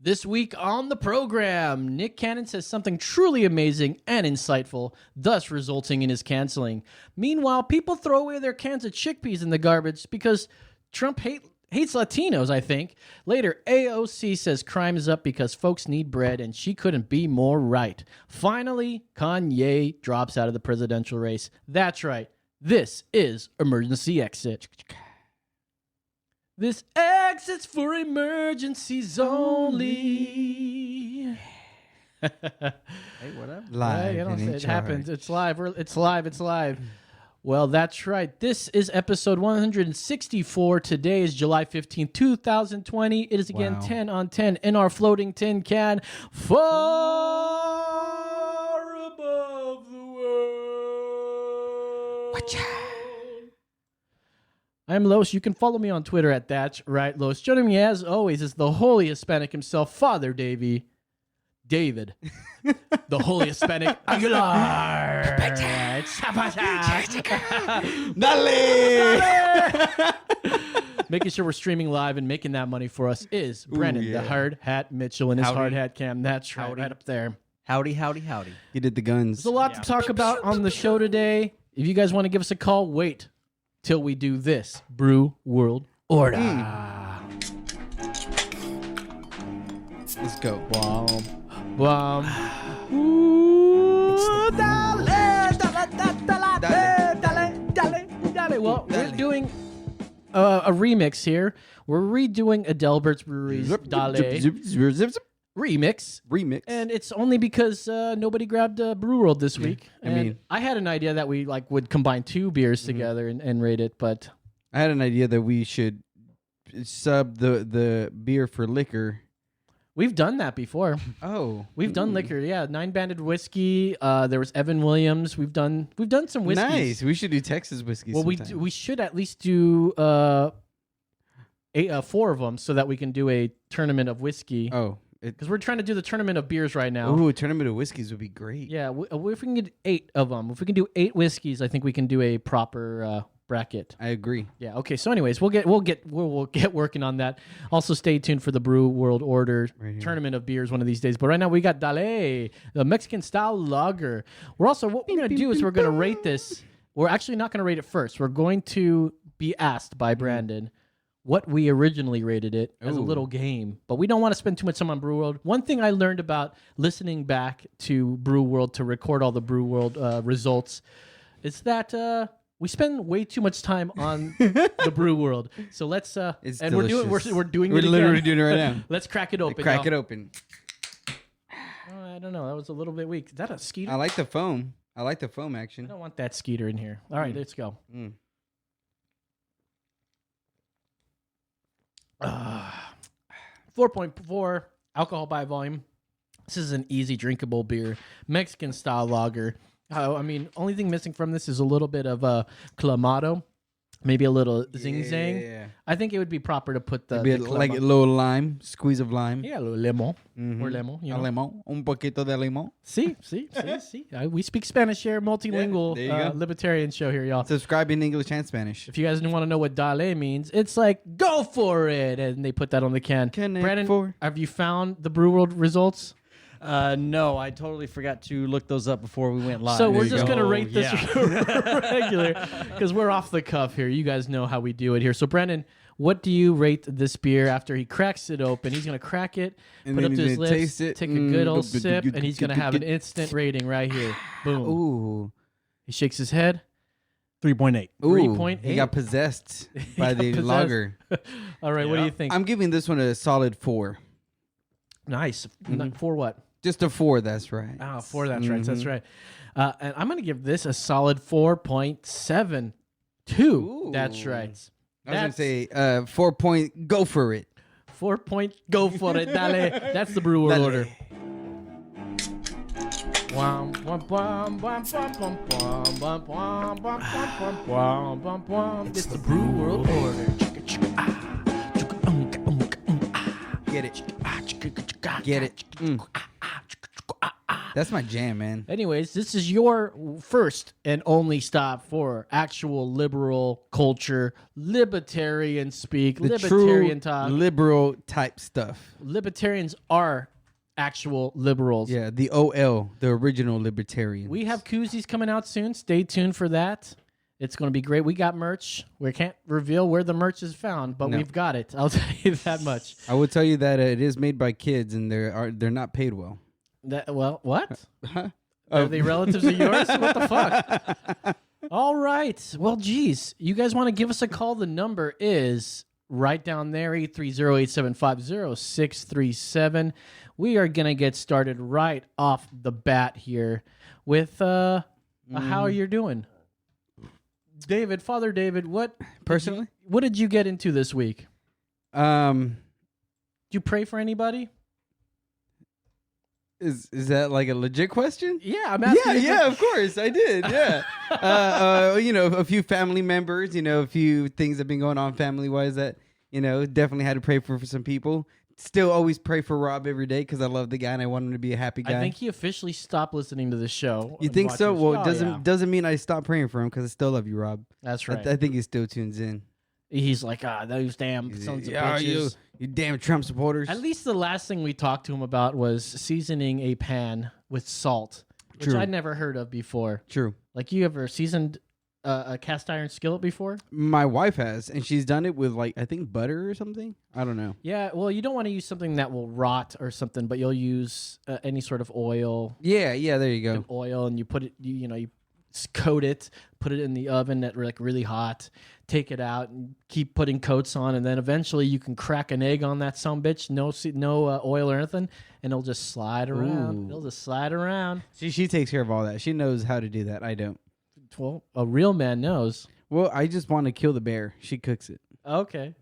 This week on the program, Nick Cannon says something truly amazing and insightful, thus resulting in his canceling. Meanwhile, people throw away their cans of chickpeas in the garbage because Trump hates Latinos, I think. Later, AOC says crime is up because folks need bread, and she couldn't be more right. Finally, Kanye drops out of the presidential race. That's right. This is Emergency Exit. This exit's for emergencies only. Hey, what up? Live. It happens. It's live. It's live. Well, that's right. This is episode 164. Today is July 15th, 2020. It is again 10 on 10 in our floating tin can. Far above the world. Watch out. I'm Los. You can follow me on Twitter at That's Right Los. Joining me as always is the holy Hispanic himself, Father David, the holy Hispanic Aguilar. Dale! Making sure we're streaming live and making that money for us is Brennan, the hard hat Mitchell, and his hard hat cam. That's right, right up there. Howdy. He did the guns. There's a lot to talk about on the show today. If you guys want to give us a call, wait till we do this. Brew World Order. Let's go. Well, we're doing a remix here. We're redoing Adelbert's Brewery's Dale remix. And it's only because nobody grabbed Brew World this week. I had an idea that we would combine two beers together and rate it, but I had an idea that we should sub the beer for liquor. We've done that before. Oh, we've done liquor. Yeah, 9-banded whiskey. There was Evan Williams. We've done some whiskeys. Nice. We should do Texas whiskey. Well, we should at least do 4 of them so that we can do a tournament of whiskey. Oh, because we're trying to do the tournament of beers right now. Ooh, a tournament of whiskeys would be great. Yeah, if we can get 8 of them, if we can do 8 whiskeys, I think we can do a proper bracket. I agree. Yeah. Okay. So, anyways, we'll get working on that. Also, stay tuned for the Brew World Order tournament of beers one of these days. But right now, we got Dale, the Mexican style lager. What we're gonna do is we're gonna rate this. We're actually not gonna rate it first. We're going to be asked by Brandon what we originally rated it as a little game, but we don't want to spend too much time on Brew World. One thing I learned about listening back to Brew World to record all the Brew World results is that we spend way too much time on the Brew World. So let's and delicious. we're doing it again. We're literally doing it right now. Let's crack it open. Crack it open. I don't know. That was a little bit weak. Is that a skeeter? I like the foam. Action. I don't want that skeeter in here. All right, let's go. 4.4 alcohol by volume. This is an easy drinkable beer, Mexican style lager. Only thing missing from this is a little bit of clamato, maybe a little zing zang. Yeah. I think it would be proper to put like a little lime, squeeze of lime. Yeah, a little lemon or lemon. You know? Lemon, un poquito de limón. See. We speak Spanish here, multilingual libertarian show here, y'all. Subscribe in English and Spanish. If you guys want to know what Dale means, it's like, go for it. And they put that on the can. Brandon, have you found the Brew World results? No, I totally forgot to look those up before we went live. So we're just going to rate this regular because we're off the cuff here. You guys know how we do it here. So, Brandon, what do you rate this beer after he cracks it open? He's going to crack it, put it up to his lips, take a good old sip, and he's going to have an instant rating right here. Boom. Ooh. He shakes his head. 3.8. 3.8. He got possessed by the lager. All right, what do you think? I'm giving this one a solid 4. Nice. For what? Just a 4, that's right. 4, that's right. That's right. And I'm going to give this a solid 4.72. That's right. I was going to say 4 point, go for it. 4 point, go for it, dale. That's the Brew World Order. It's the Brew World Order. Get it. Get it. That's my jam, man. Anyways, this is your first and only stop for actual liberal culture, libertarian speak, The libertarian true talk. liberal type stuff. Libertarians are actual liberals. Yeah, the OL, the original libertarians. We have koozies coming out soon. Stay tuned for that. It's going to be great. We got merch. We can't reveal where the merch is found, but we've got it. I'll tell you that much. I will tell you that it is made by kids, and they're not paid well. What? Are they relatives of yours? What the fuck? All right. Well, geez. You guys want to give us a call? The number is right down there, 830-875-0637. We are going to get started right off the bat here with how you're doing. David, Father David, what did you get into this week? Did you pray for anybody? Is that like a legit question? Yeah, I'm asking. Yeah, of course I did. Yeah, a few family members. A few things that have been going on family wise that definitely had to pray for some people. Still always pray for Rob every day because I love the guy and I want him to be a happy guy. I think he officially stopped listening to the show. You think so? Well, it doesn't mean I stop praying for him because I still love you, Rob. That's right. I think he still tunes in. He's like, those damn sons of bitches. You damn Trump supporters. At least the last thing we talked to him about was seasoning a pan with salt, which I'd never heard of before. True. Like, you ever seasoned a cast iron skillet before? My wife has, and she's done it with I think butter or something. I don't know. Yeah, well, you don't want to use something that will rot or something, but you'll use any sort of oil. Yeah, there you go. Oil, and you put it, you coat it, put it in the oven at really hot, take it out, and keep putting coats on, and then eventually you can crack an egg on that sumbitch, no oil or anything, and it'll just slide around. It'll just slide around. She takes care of all that. She knows how to do that. I don't. Well, a real man knows. Well, I just want to kill the bear. She cooks it. Okay.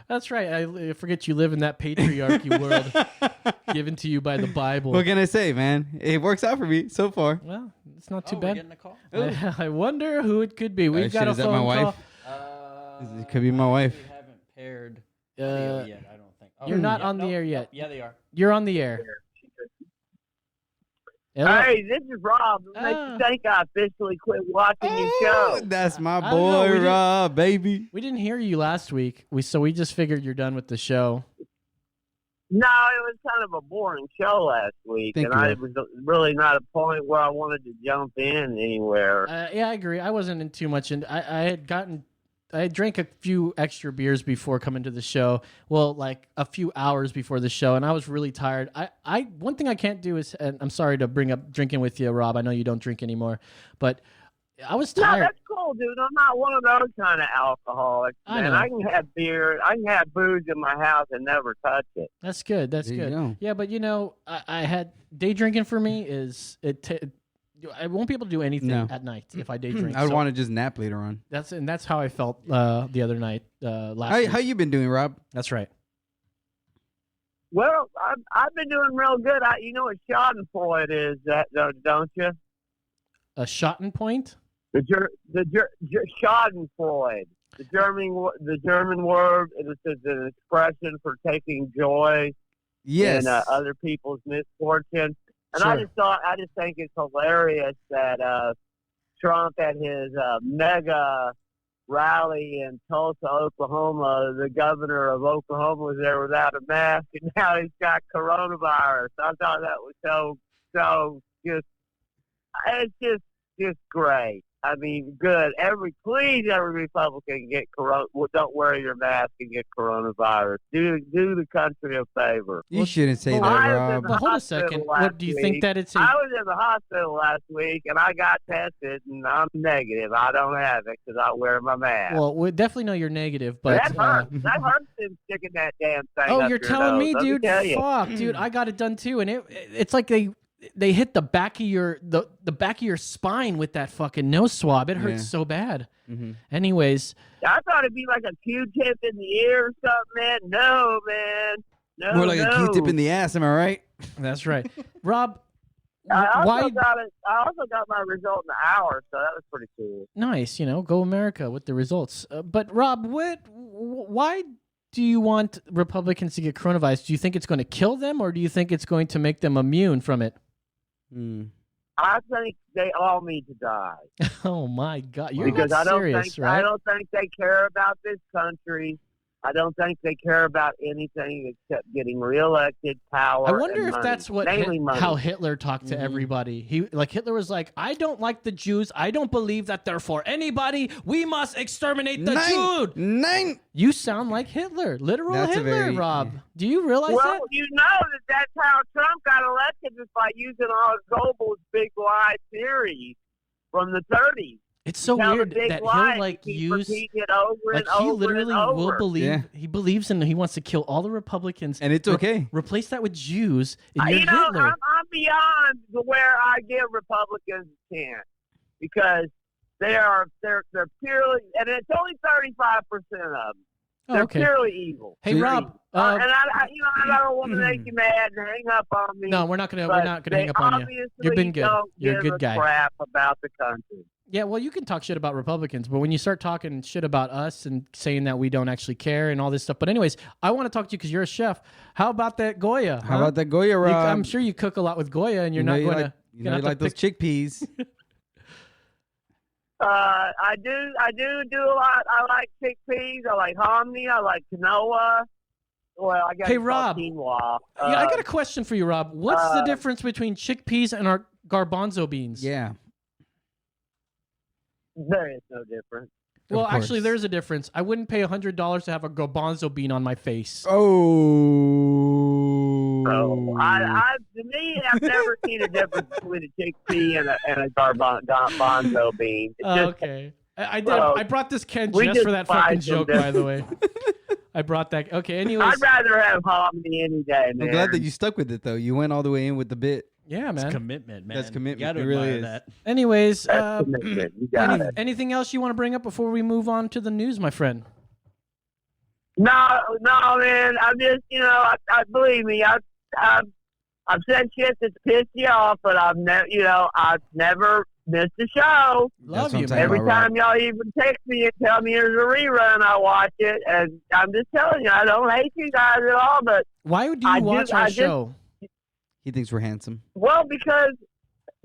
That's right. I forget you live in that patriarchy world given to you by the Bible. What can I say, man? It works out for me so far. Well, it's not too We're bad. getting a call? I wonder who it could be. We've got a is that phone my call. wife? It could be my wife. We haven't paired audio yet, I don't think. You're not on the air yet. Yeah, they are. You're on the air. Hello? Hey, this is Rob. Makes you think I officially quit watching your show. That's my I don't know, boy, Rob, baby. We didn't hear you last week. So we just figured you're done with the show. No, it was kind of a boring show last week, Thank and you, I Rob. was really not a point where I wanted to jump in anywhere. Yeah, I agree. I wasn't in too much, and I had drank a few extra beers before coming to the show. Well, like a few hours before the show, and I was really tired. One thing I can't do is, and I'm sorry to bring up drinking with you, Rob. I know you don't drink anymore, but I was No, tired. that's cool, dude. I'm not one of those kind of alcoholics, I man. know. I can have beer, I can have booze in my house and never touch it. That's good. That's There you good. go. Yeah, but I had day drinking for me is I won't be able to do anything No. at night if I day drink. I would So want to just nap later on. that's how I felt the other night last week. How you been doing, Rob? That's right. Well, I've been doing real good. You know what Schadenfreude is, don't you? A Schottenpoint? The Schadenfreude, the German word, it is an expression for taking joy Yes. in other people's misfortune. And Sure. I just think it's hilarious that Trump at his mega rally in Tulsa, Oklahoma, the governor of Oklahoma was there without a mask, and now he's got coronavirus. I thought that was so it's just great. I mean, good. Please, every Republican get corona. Well, don't wear your mask and get coronavirus. Do the country a favor. You shouldn't say Well, that, I was Rob. in the But hold a hospital second. last What do you think week. that it's? I was in the hospital last week, and I got tested, and I'm negative. I don't have it because I wear my mask. Well, we definitely know you're negative, but that hurts. That hurts them sticking that damn thing. oh, up you're your telling me, nose, let dude? tell you. Fuck, dude, I got it done too, and it's like they hit the back of your the back of your spine with that fucking nose swab. It hurts Yeah. so bad. Mm-hmm. Anyways, I thought it'd be like a Q-tip in the ear or something, man. No, man. No, More like no. a Q-tip in the ass. Am I right? that's right, Rob. I Why? also got my result in an hour, so that was pretty cool. Nice, go America with the results. But Rob, why do you want Republicans to get coronavirus? Do you think it's going to kill them, or do you think it's going to make them immune from it? I think they all need to die. Oh my God, you're Because not serious, right? I don't think they care about this country. I don't think they care about anything except getting reelected, power. I wonder and if money. that's Mainly money. how Hitler talked to everybody. Hitler was like, I don't like the Jews. I don't believe that they're for anybody. We must exterminate the Jew. You sound like Hitler, literal That's Hitler, Rob. Do you realize Well, that? you know that's how Trump got elected, is by using all Goebbels' big lie theories from the 30s. It's so weird that he'll like use it over like and he over literally and over. will believe he believes in he wants to kill all the Republicans and it's okay. Replace that with Jews. And you're Hitler. I'm beyond where I give Republicans a chance because they're purely, and it's only 35% of them. They're purely evil. Hey, Rob, and I don't want to make you mad and hang up on me. No, we're not gonna hang up on you. You've been good. You're a good guy. Crap about the country. Yeah, well, you can talk shit about Republicans, but when you start talking shit about us and saying that we don't actually care and all this stuff. But anyways, I want to talk to you because you're a chef. How about that Goya? How about that Goya, Rob? I'm sure you cook a lot with Goya, and you're not going to. You like those chickpeas. I do a lot. I like chickpeas. I like hominy. I like quinoa. Well, I got Rob. quinoa. I got a question for you, Rob. What's the difference between chickpeas and our garbanzo beans? Yeah. There is no difference. Well, actually, there's a difference. I wouldn't pay $100 to have a garbanzo bean on my face. Oh. So I've never seen a difference between a chickpea and a garbanzo bean. Okay. I did. I brought this Ken just for that fucking joke, by the way. I brought that. Okay, anyways. I'd rather have hominy any day, man. I'm glad that you stuck with it, though. You went all the way in with the bit. Yeah, man. It's commitment, man. That's commitment. You gotta it really admire is. that. Anyways, anything else you want to bring up before we move on to the news, my friend? No, man. I'm just, I believe me. I've said shit that's pissed you off, but I've never missed a show. Love you, man. Every time y'all even text me and tell me there's a rerun, I watch it, and I'm just telling you, I don't hate you guys at all. But why do you watch our show? He thinks we're handsome. Well, because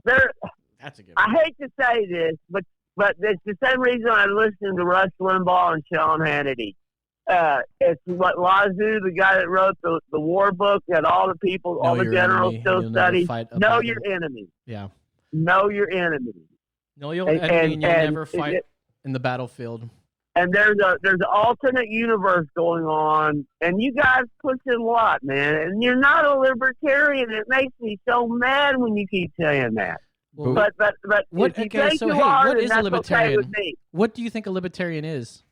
That's a good one. I hate to say this, but it's the same reason I listen to Rush Limbaugh and Sean Hannity. It's what Lazoo, the guy that wrote the war book that all the people, all the generals still study. Know your enemy. Yeah. Know your enemy. Know your enemy, and you'll never fight in the battlefield. And there's an alternate universe going on, and you guys push it a lot, man. And you're not a libertarian. It makes me so mad when you keep saying that. Well, but what? if you Okay, think so you hey, are, what is a that's libertarian? okay with me. What do you think a libertarian is?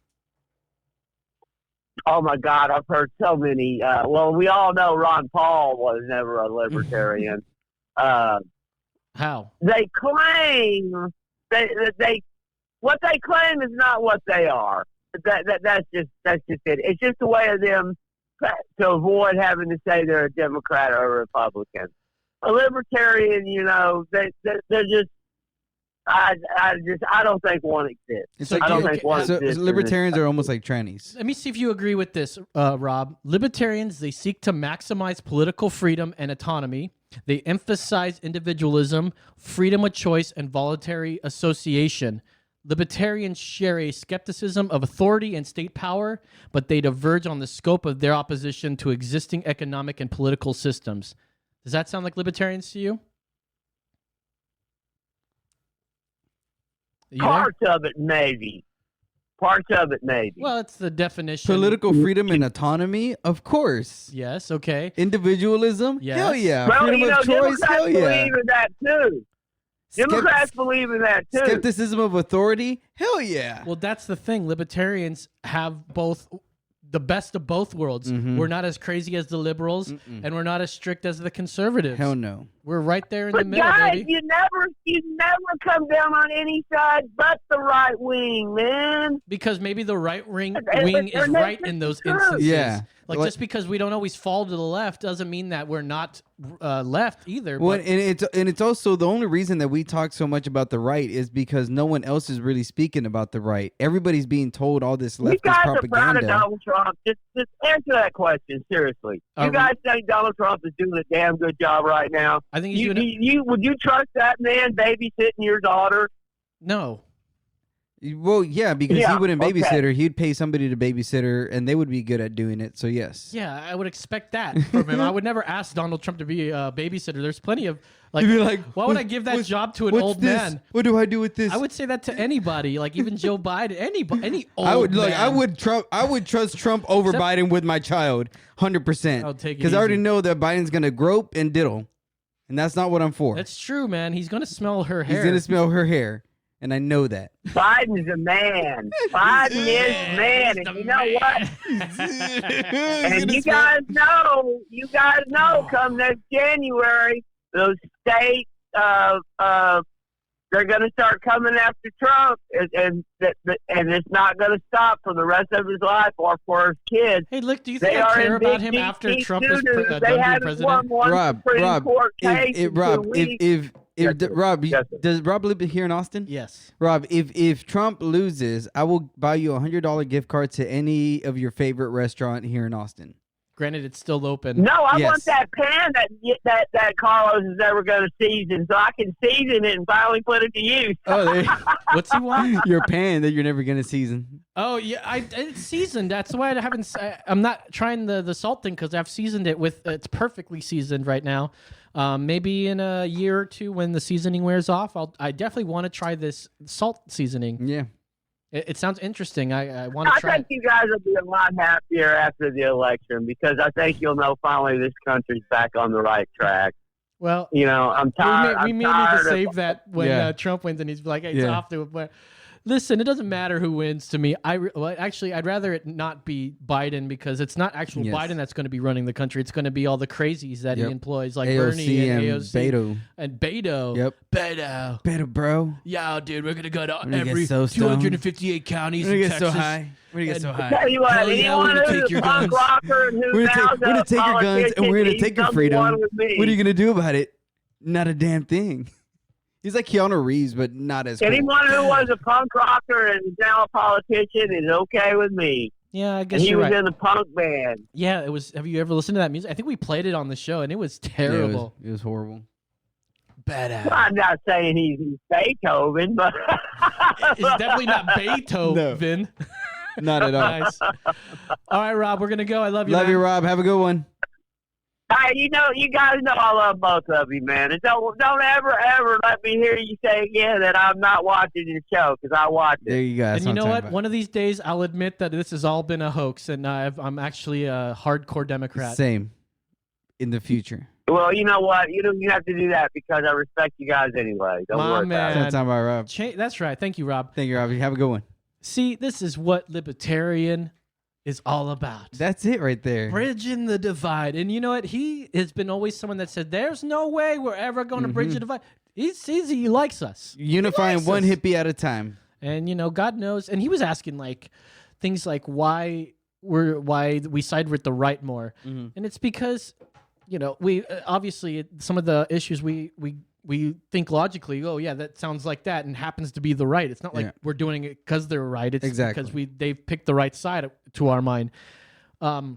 Oh my God, I've heard so many. Well, we all know Ron Paul was never a libertarian. How? They claim they what they claim is not what they are. That's just it. It's just a way of them to avoid having to say they're a Democrat or a Republican. A libertarian, they're just. I don't think one exists. It's I don't think one exists. Libertarians are almost like trannies. Let me see if you agree with this, Rob. Libertarians, they seek to maximize political freedom and autonomy. They emphasize individualism, freedom of choice, and voluntary association. Libertarians share a skepticism of authority and state power, but they diverge on the scope of their opposition to existing economic and political systems. Does that sound like libertarians to you? Parts of it, maybe. Well, it's the definition. Political freedom and autonomy, of course. Yes, okay. Individualism, yes. Hell yeah. Well, Freedom of choice, Democrats hell yeah. believe in that too. Democrats believe in that too. Skepticism of authority, hell yeah. Well, that's the thing. Libertarians have both the best of both worlds. Mm-hmm. We're not as crazy as the liberals, and we're not as strict as the conservatives. Hell no. We're right there in But the middle, guys, baby. you never come down on any side but the right wing, man. Because maybe the right wing And is right in those instances. Yeah. Like, just because we don't always fall to the left doesn't mean that we're not left either. Well, but and it's also the only reason that we talk so much about the right is because no one else is really speaking about the right. Everybody's being told all this leftist You guys are proud of propaganda. Donald Trump. Just answer that question seriously. You guys think Donald Trump is doing a damn good job right now? I think he's doing it. Would you trust that man babysitting your daughter? No. Well, yeah, because he wouldn't babysit okay. her. He'd pay somebody to babysit her, and they would be good at doing it. So yes. Yeah, I would expect that from him. I would never ask Donald Trump to be a babysitter. There's plenty of You'd be like, why would I give that job to an what's old this? man? What do I do with this? I would say that to anybody, like even Joe Biden, any old man. I would trust Trump over Biden with my child, 100%. I'll take it because I already easy. know that Biden's gonna grope and diddle, and that's not what I'm for. That's true, man. He's gonna smell her hair. He's gonna smell her hair, and I know that. Biden's a man. Biden is a man, and you know what? And you guys know, come next January, those states, they're going to start coming after Trump, and it's not going to stop for the rest of his life or for his kids. Hey, look, do you think I care about him after Trump is done being president? Rob, does Rob live here in Austin? Yes. Rob, if Trump loses, I will buy you $100 gift card to any of your favorite restaurant here in Austin. Granted, it's still open. No, I want that pan that Carlos is ever going to season, so I can season it and finally put it to use. Oh, what's he want? Your pan that you're never going to season. Oh yeah, it's seasoned. That's why I haven't. I'm not trying the salt thing because I've seasoned it with. It's perfectly seasoned right now. Maybe in a year or two when the seasoning wears off, I definitely want to try this salt seasoning. Yeah. It sounds interesting. I want to try. I think you guys will be a lot happier after the election because I think you'll know finally this country's back on the right track. Well, I'm tired. We may need to save that when Trump wins and he's like, hey, it's off to it. But listen, it doesn't matter who wins to me. Actually, I'd rather it not be Biden because it's not actual Biden that's going to be running the country. It's going to be all the crazies that he employs, like Bernie and AOC. Beto. And Beto. Yep. Beto, bro. Yeah, dude, we're going to go to every every 258 counties in Texas. So high. We're going to get so high. Tell you what, Hell yeah, anyone we're gonna who's take your a punk guns. rocker and who We're going to take your guns and we're going to take your freedom. What are you going to do about it? Not a damn thing. He's like Keanu Reeves, but not as cool. Anyone who was a punk rocker and is now a politician is okay with me. Yeah, I guess he you're was right. in a punk band. Yeah, it was. Have you ever listened to that music? I think we played it on the show, and it was terrible. Yeah, it was horrible. Badass. I'm not saying he's Beethoven, but It's definitely not Beethoven. No. Not at all. Nice. All right, Rob, we're gonna go. I love you. Love man. you, Rob. Have a good one. hey, you guys know I love both of you, man. And don't ever let me hear you say again that I'm not watching your show because I watch it. There you go. That's And you know what? about. One of these days, I'll admit that this has all been a hoax, and I'm actually a hardcore Democrat. Same. In the future. Well, you know what? You don't have to do that because I respect you guys anyway. Don't My worry about man. it. That's about Rob. That's right. Thank you, Rob. Thank you, Rob. Have a good one. See, this is what libertarian is all about. That's it right there. Bridging the divide. And you know what? He has been always someone that said, there's no way we're ever going to bridge the divide. He likes us. Unifying one hippie at a time. And, God knows. And he was asking, things like why we side with the right more. And it's because, we obviously some of the issues we think logically, oh yeah, that sounds like that, and happens to be the right. It's not like we're doing it because they're right. It's because they've picked the right side to our mind. But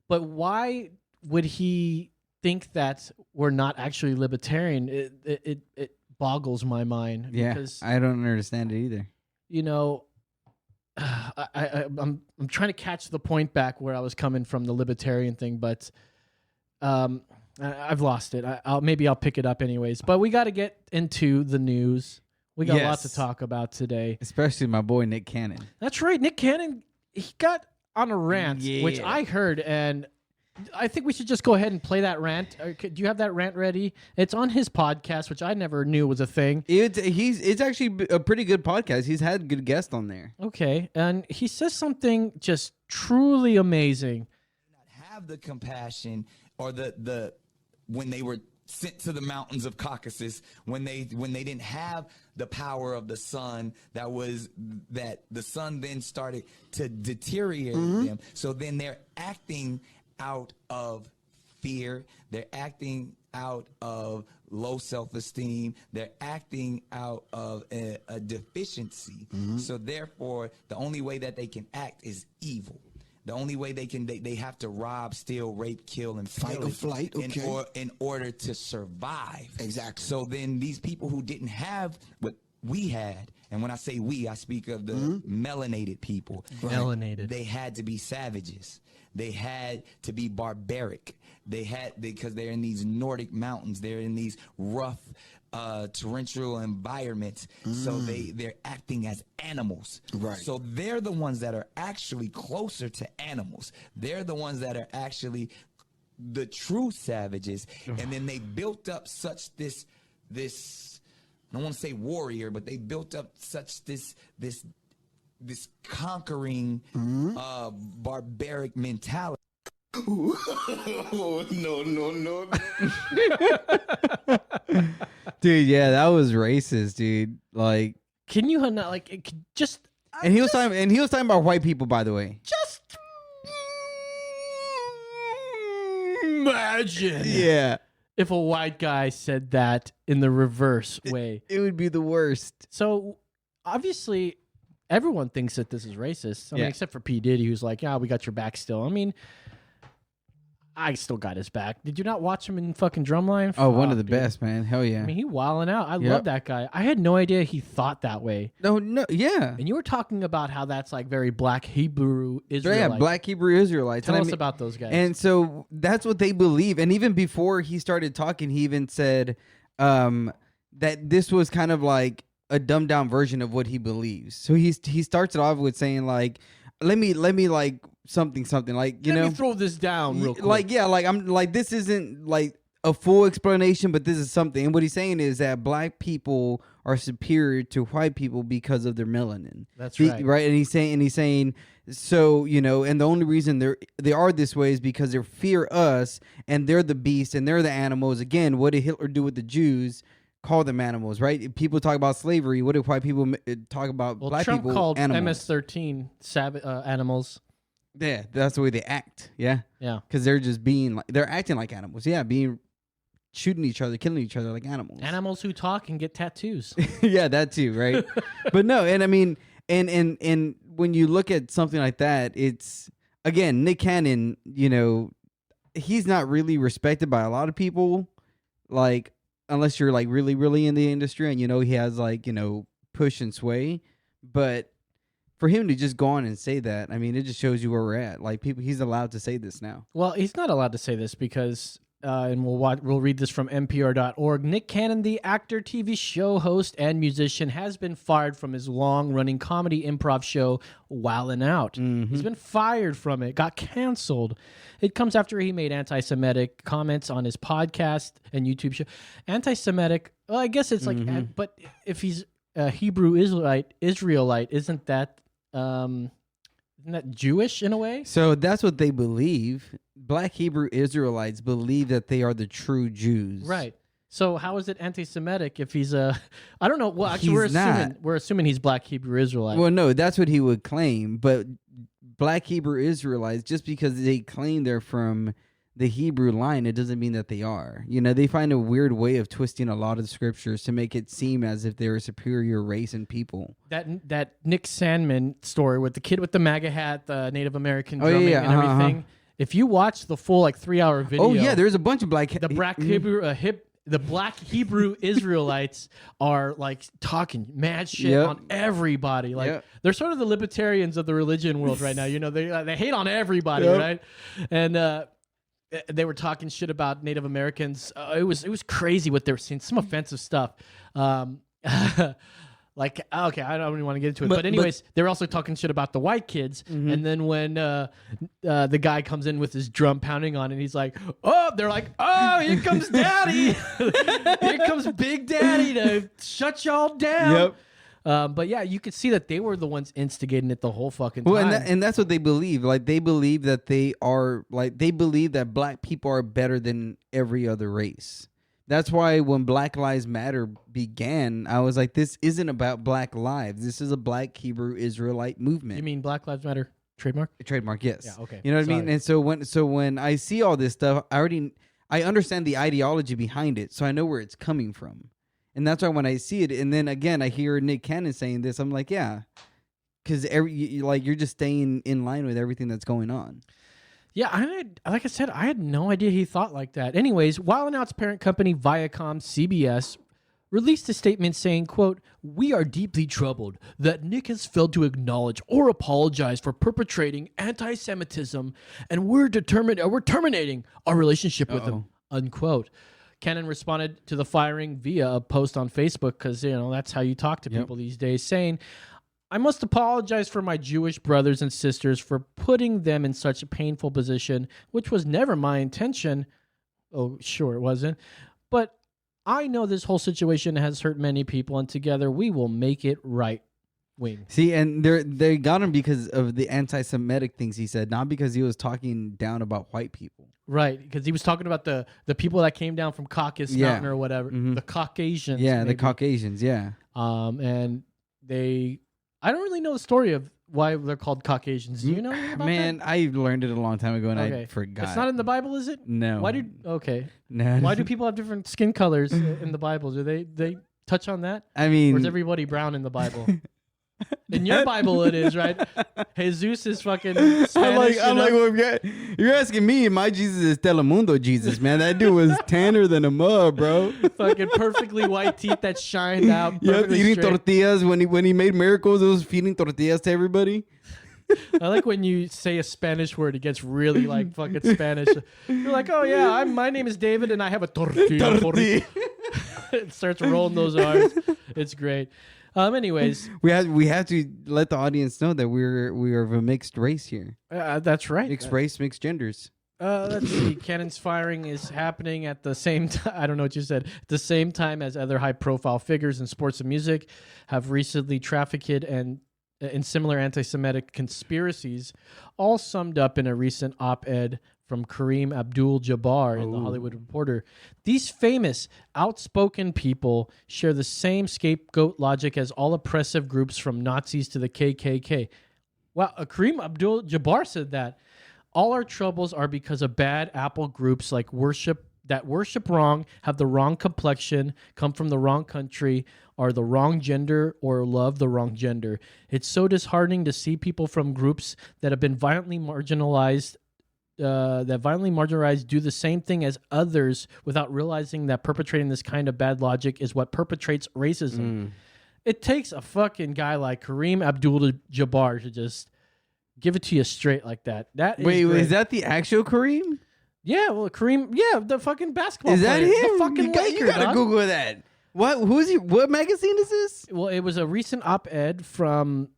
why would he think that we're not actually libertarian? It boggles my mind. Yeah, because, I don't understand it either. I'm trying to catch the point back where I was coming from the libertarian thing, but I've lost it. Maybe I'll pick it up anyways. But we got to get into the news. We got lots to talk about today. Especially my boy Nick Cannon. That's right. Nick Cannon, he got on a rant, which I heard, and I think we should just go ahead and play that rant. Do you have that rant ready? It's on his podcast, which I never knew was a thing. It's actually a pretty good podcast. He's had good guests on there. Okay, and he says something just truly amazing. Not have the compassion or the when they were sent to the mountains of Caucasus, when they didn't have the power of the sun, that the sun then started to deteriorate them. So then they're acting out of fear. They're acting out of low self-esteem. They're acting out of a deficiency. So therefore, the only way that they can act is evil. The only way they have to rob, steal, rape, kill, and Fight or flight, okay. in order to survive. Exactly. So then these people who didn't have what we had, and when I say we, I speak of the melanated people. Melanated. They had to be savages. They had to be barbaric. Because they're in these Nordic mountains. They're in these rough, torrential environments. So they're acting as animals. Right. So they're the ones that are actually closer to animals. They're the ones that are actually the true savages. And then they built up such this I don't want to say warrior, but they built up such this conquering barbaric mentality. Oh, no. Dude, yeah, that was racist, dude. Like, Can you not just? and he was talking about white people, by the way. Just imagine. Yeah, If a white guy said that in the reverse way. it would be the worst. So obviously, everyone thinks that this is racist. I mean, except for P. Diddy, who's like, "Yeah, we got your back still." I mean, I still got his back. Did you not watch him in fucking Drumline? Oh, one of the Dude. best, man. Hell yeah. I mean, he wilding out. I love that guy. I had no idea he thought that way. No, yeah. And you were talking about how that's like very black Hebrew Yeah, Israelite. black Hebrew Israelites. Tell And I us mean- about those guys. And so that's what they believe. And even before he started talking, he even said that this was kind of like a dumbed down version of what he believes. So he starts it off with saying like, let me like something like, you Let know, me throw this down real quick. like, yeah, like I'm like, this isn't like a full explanation, but this is something. And what he's saying is that black people are superior to white people because of their melanin. That's right. Right. And he's saying, so, you know, and the only reason they are this way is because they fear us, and they're the beast and they're the animals. Again, what did Hitler do with the Jews? Call them animals, right? People talk about slavery. What did white people talk about black Trump people? called animals. MS-13 animals. Yeah, that's the way they act. Yeah. Yeah. Because they're just they're acting like animals. Yeah, shooting each other, killing each other like animals. Animals who talk and get tattoos. Yeah, that too, right? But no, and I mean, and when you look at something like that, it's, again, Nick Cannon, you know, he's not really respected by a lot of people, like, unless you're like really, really in the industry and, you know, he has like, you know, push and sway. But for him to just go on and say that, I mean, it just shows you where we're at. Like, he's allowed to say this now. Well, he's not allowed to say this because, and we'll read this from NPR.org. Nick Cannon, the actor, TV show host, and musician, has been fired from his long-running comedy improv show, Wildin' Out. He's been fired from it, got canceled. It comes after he made anti-Semitic comments on his podcast and YouTube show. Anti-Semitic, well, I guess it's like, but if he's a Hebrew Israelite, isn't that Jewish in a way? So that's what they believe. Black Hebrew Israelites believe that they are the true Jews. Right. So how is it anti-Semitic if he's a? I don't know. Well, actually, He's we're assuming he's Black Hebrew Israelite. Well, no, that's what he would claim. But Black Hebrew Israelites, just because they claim they're from the Hebrew line, it doesn't mean that they are. You know, they find a weird way of twisting a lot of the scriptures to make it seem as if they're a superior race and people. That Nick Sandman story with the kid with the MAGA hat, the Native American drumming and everything. If you watch the full 3-hour video, Oh yeah, there's a bunch of the Black Hebrew Israelites are like talking mad shit on everybody. Like they're sort of the libertarians of the religion world right now. You know, they hate on everybody, right? And they were talking shit about Native Americans. It was crazy what they were saying. Some offensive stuff. Like, okay, I don't even want to get into it. But anyways, they were also talking shit about the white kids. And then when the guy comes in with his drum pounding on it, he's like, oh, they're like, oh, here comes Daddy. Here comes Big Daddy to shut y'all down. But yeah, you could see that they were the ones instigating it the whole fucking time. Well, and that's what they believe. Like, they believe that they believe that black people are better than every other race. That's why when Black Lives Matter began, I was like, this isn't about black lives. This is a Black Hebrew Israelite movement. You mean Black Lives Matter trademark? Trademark, yes. Yeah, okay. You know what I mean? And so when I see all this stuff, I understand the ideology behind it, so I know where it's coming from. And that's why when I see it, and then again, I hear Nick Cannon saying this, I'm like, yeah, because you're just staying in line with everything that's going on. Yeah, like I said, I had no idea he thought like that. Anyways, Wild 'N Out's parent company Viacom CBS released a statement saying, quote, "We are deeply troubled that Nick has failed to acknowledge or apologize for perpetrating anti-Semitism, and we're terminating our relationship with him," unquote. Cannon responded to the firing via a post on Facebook because, that's how you talk to people these days, saying, "I must apologize for my Jewish brothers and sisters for putting them in such a painful position, which was never my intention." Oh, sure it wasn't. "But I know this whole situation has hurt many people, and together we will make it right." Wing. See, and they got him because of the anti-Semitic things he said, not because he was talking down about white people. Right, because he was talking about the people that came down from Caucasus Mountain or whatever, the Caucasians. Yeah, maybe. the Caucasians, yeah. And I don't really know the story of why they're called Caucasians. Do you know about that? I learned it a long time ago and I forgot. It's not in the Bible, is it? No. No. Why do people have different skin colors in the Bible? Do they touch on that? I mean, or is everybody brown in the Bible? In your Bible, it is, right? Jesus is fucking Spanish. I'm like, well, you're asking me. My Jesus is Telemundo Jesus, man. That dude was tanner than a mud, bro. Fucking perfectly white teeth that shined out. Yeah, eating straight. tortillas when he made miracles. It was feeding tortillas to everybody. I like when you say a Spanish word, it gets really like fucking Spanish. You're like, oh yeah, my name is David and I have a tortilla. It starts rolling those R's. It's great. Anyways, we have to let the audience know that we are of a mixed race here. That's right. Mixed race, mixed genders. Let's see. Cannon's firing is happening at the same time. I don't know what you said. At the same time as other high-profile figures in sports and music have recently trafficked and in similar anti-Semitic conspiracies, all summed up in a recent op-ed from Kareem Abdul-Jabbar in The Hollywood Reporter. These famous, outspoken people share the same scapegoat logic as all oppressive groups from Nazis to the KKK. Wow, Kareem Abdul-Jabbar said that. All our troubles are because of bad apple groups like worship wrong, have the wrong complexion, come from the wrong country, are the wrong gender, or love the wrong gender. It's so disheartening to see people from groups that have been violently marginalized do the same thing as others without realizing that perpetrating this kind of bad logic is what perpetrates racism. It takes a fucking guy like Kareem Abdul-Jabbar to just give it to you straight like that. Wait, is that the actual Kareem? Yeah, well, Kareem, the fucking basketball player. Is that him? The fucking Laker, you gotta Google that. What? Who's he? What magazine is this? Well, it was a recent op-ed from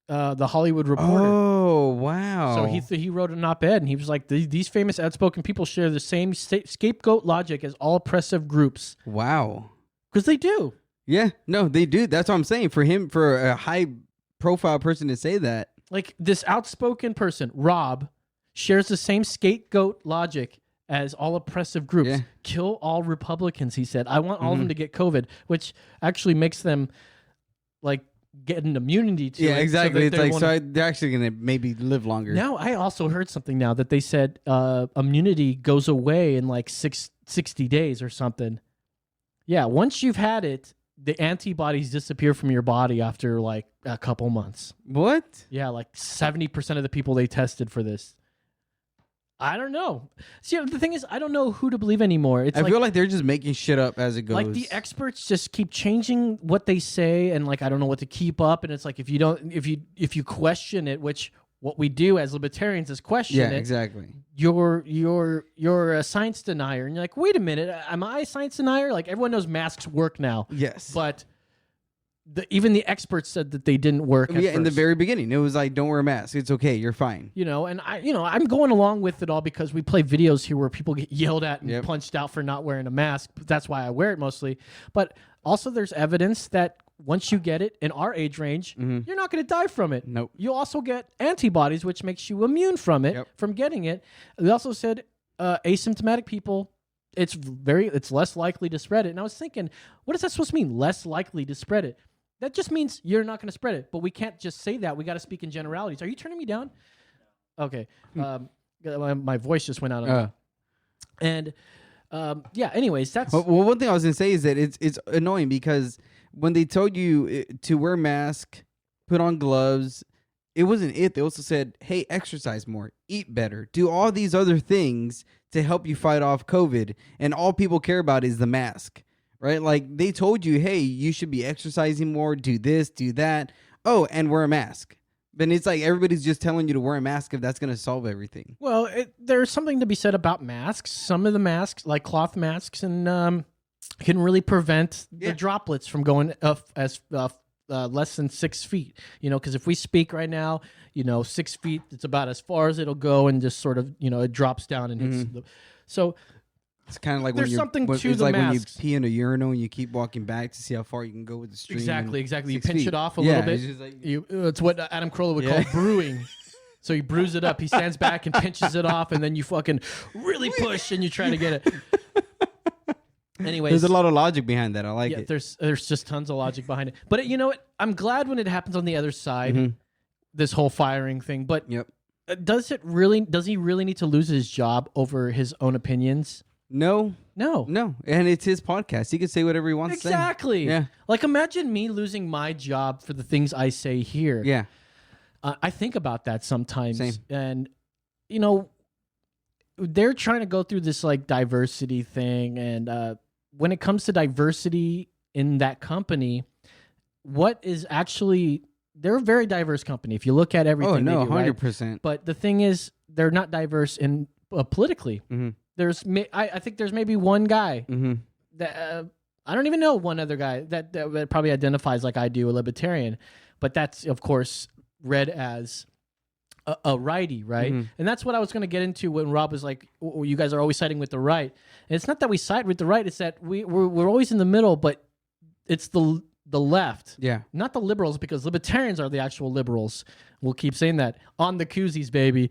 the Hollywood Reporter. Oh, wow. So he wrote an op-ed, and he was like, these famous outspoken people share the same scapegoat logic as all oppressive groups. Wow. Because they do. Yeah, no, they do. That's what I'm saying. For a high-profile person to say that. Like, this outspoken person, Rob, shares the same scapegoat logic as all oppressive groups. Yeah. Kill all Republicans, he said. I want all of them to get COVID, which actually makes them, like, get an immunity to it. Yeah, exactly. So it's like, they're actually going to maybe live longer. Now, I also heard something now that they said immunity goes away in like 60 days or something. Yeah, once you've had it, the antibodies disappear from your body after like a couple months. What? Yeah, like 70% of the people they tested for this. I don't know. See, the thing is, I don't know who to believe anymore. I feel like they're just making shit up as it goes. Like the experts just keep changing what they say, and like I don't know what to keep up. And it's like if you question it, which what we do as libertarians is question it. Yeah, exactly. You're a science denier, and you're like, wait a minute, am I a science denier? Like everyone knows masks work now. Yes, but even the experts said that they didn't work. Yeah, in the very beginning, it was like, don't wear a mask. It's okay. You're fine. And I'm going along with it all because we play videos here where people get yelled at and punched out for not wearing a mask. That's why I wear it mostly. But also there's evidence that once you get it in our age range, you're not going to die from it. Nope. You'll also get antibodies, which makes you immune from it, from getting it. They also said asymptomatic people, it's less likely to spread it. And I was thinking, what is that supposed to mean? Less likely to spread it. That just means you're not going to spread it. But we can't just say that. We got to speak in generalities. Are you turning me down? Okay. My voice just went out on me. And anyways, that's... Well, one thing I was going to say is that it's annoying because when they told you to wear a mask put on gloves. It wasn't it. They also said, hey, exercise more, eat better, do all these other things to help you fight off COVID. And all people care about is the mask, right? Like they told you, hey, you should be exercising more, do this, do that. Oh, and wear a mask. But it's like everybody's just telling you to wear a mask if that's going to solve everything. Well, there's something to be said about masks. Some of the masks, like cloth masks, and can really prevent the droplets from going as less than 6 feet. You know, because if we speak right now, 6 feet, it's about as far as it'll go, and just sort of, it drops down and hits. So it's kind of like there's something to the like masks. when you pee in a urinal and you keep walking back to see how far you can go with the stream. Exactly. You 6 pinch feet. it off a little bit. It's just like, It's what Adam Carolla would call brewing. So he brews it up. He stands back and pinches it off, and then you fucking really push and you try to get it. Anyways, there's a lot of logic behind that. I like it. There's just tons of logic behind it. But you know what? I'm glad when it happens on the other side, this whole firing thing. But does he really need to lose his job over his own opinions? No. And it's his podcast. He can say whatever he wants to say. Exactly. Yeah. Like imagine me losing my job for the things I say here. Yeah. I think about that sometimes. Same. And, they're trying to go through this like diversity thing. And when it comes to diversity in that company, what is actually, they're a very diverse company. If you look at everything. Oh, no, they do, 100%. Right? But the thing is, they're not diverse in politically. Mm-hmm. I think there's maybe one guy Mm-hmm. that I don't even know one other guy that probably identifies like I do, a libertarian, but that's of course read as a righty, right? Mm-hmm. And that's what I was going to get into when Rob was like, oh, "You guys are always siding with the right," and it's not that we side with the right; it's that we're always in the middle, but it's the left, not the liberals, because libertarians are the actual liberals. We'll keep saying that on the koozies, baby.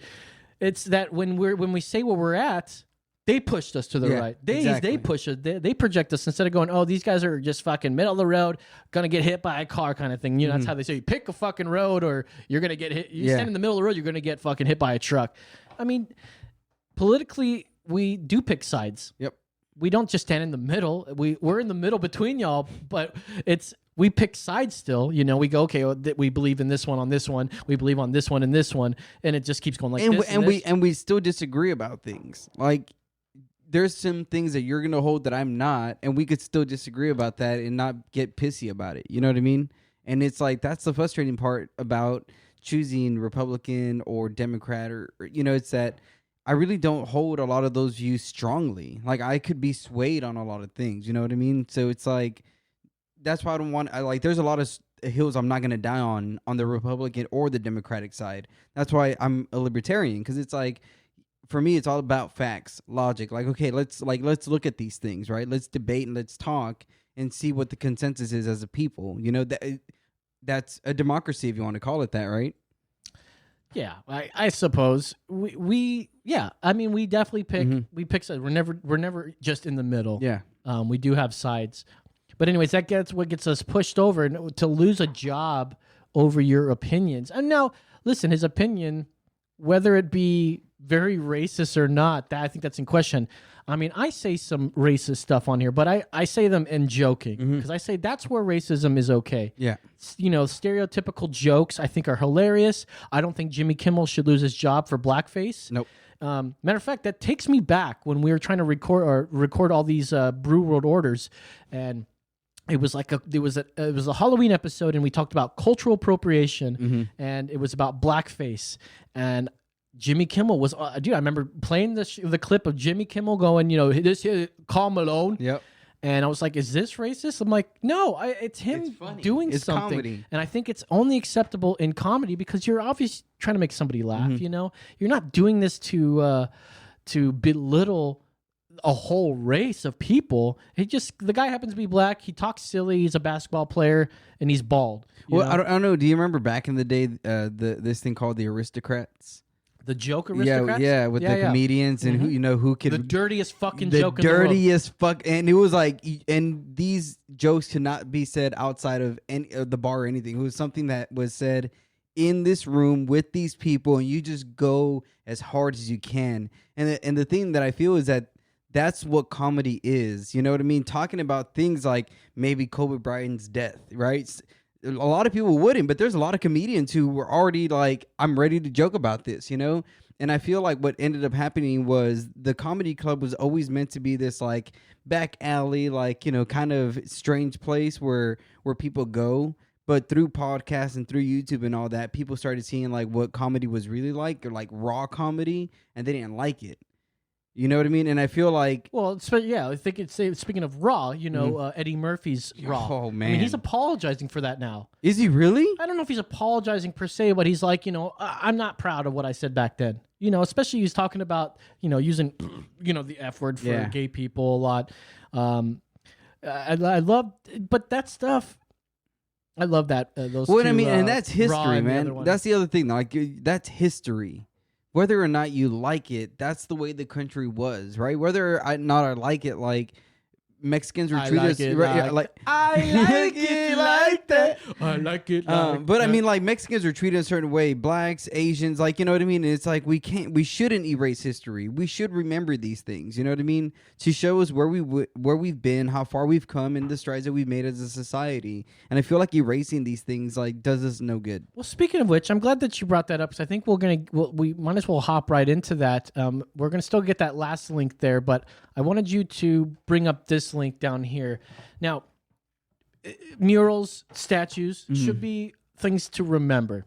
It's that when we say where we're at. They pushed us to the right. They push us. They project us instead of going, oh, these guys are just fucking middle of the road, gonna get hit by a car kind of thing. That's how they say, you pick a fucking road or you're gonna get hit. You stand in the middle of the road, you're gonna get fucking hit by a truck. I mean, politically, we do pick sides. Yep. We don't just stand in the middle. We're in the middle between y'all, but we pick sides still. We go, okay, we believe in this one on this one. We believe on this one and this one, and it just keeps going like this. And we still disagree about things. Like, there's some things that you're going to hold that I'm not, and we could still disagree about that and not get pissy about it. You know what I mean? And it's like, that's the frustrating part about choosing Republican or Democrat or it's that I really don't hold a lot of those views strongly. Like, I could be swayed on a lot of things. You know what I mean? So it's like, that's why there's a lot of hills I'm not going to die on the Republican or the Democratic side. That's why I'm a libertarian, because it's like, for me, it's all about facts, logic. Like, okay, let's look at these things, right? Let's debate and let's talk and see what the consensus is as a people. That's a democracy, if you want to call it that, right? Yeah, I suppose we I mean, we definitely pick we pick sides. We're never just in the middle. Yeah. We do have sides, but anyways, that gets what gets us pushed over, and to lose a job over your opinions. And now, listen, his opinion, whether it be very racist or not, I think that's in question. I mean, I say some racist stuff on here, but I say them in joking, because I say that's where racism is okay. Yeah. Stereotypical jokes I think are hilarious. I don't think Jimmy Kimmel should lose his job for blackface. Nope. Matter of fact, that takes me back when we were trying to record all these Brew World Orders, and it was like it was a Halloween episode, and we talked about cultural appropriation, and it was about blackface. And Jimmy Kimmel was, dude, I remember playing the clip of Jimmy Kimmel going, this here, Karl Malone. Yep. And I was like, is this racist? I'm like, no, it's him doing it's something. Comedy. And I think it's only acceptable in comedy because you're obviously trying to make somebody laugh, You're not doing this to belittle a whole race of people. The guy happens to be black. He talks silly. He's a basketball player, and he's bald. Well, I don't know. Do you remember back in the day, this thing called the Aristocrats? The joke aristocrats? Yeah, with the comedians and who could the dirtiest fucking the joke in the world. dirtiest fuck, and it was like, and these jokes could not be said outside of the bar or anything. It was something that was said in this room with these people, and you just go as hard as you can. And the thing that I feel is that that's what comedy is. You know what I mean? Talking about things like maybe Kobe Bryant's death, right? A lot of people wouldn't, but there's a lot of comedians who were already like, I'm ready to joke about this, you know? And I feel like what ended up happening was the comedy club was always meant to be this like back alley, like, you know, kind of strange place where people go. But through podcasts and through YouTube and all that, people started seeing like what comedy was really like, or like raw comedy, and they didn't like it. You know what I mean? And I feel like, Well, yeah, I think it's speaking of Raw, you know, Eddie Murphy's Raw. Oh, I mean, man. he's apologizing for that now. is he really? I don't know if he's apologizing per se, but he's like, you know, I'm not proud of what I said back then. You know, especially he's talking about, you know, using, you know, the F word for gay people a lot. I love, but that stuff. I love that. Those. What two, I mean, and that's Raw history, and the other man. one. That's the other thing. Like, that's history. Whether or not you like it, that's the way the country was, right? Whether or not I like it, like Mexicans were treated I like it like that. I like it like but that. I mean, like Mexicans are treated a certain way. Blacks, Asians, like, you know what I mean? And it's like we shouldn't erase history. We should remember these things. You know what I mean? To show us where we've been, how far we've come, and the strides that we've made as a society. And I feel like erasing these things like does us no good. Well, speaking of which, I'm glad that you brought that up because I think we might as well hop right into that. We're gonna still get that last link there, but I wanted you to bring up this link down here. Now, murals, statues should be things to remember,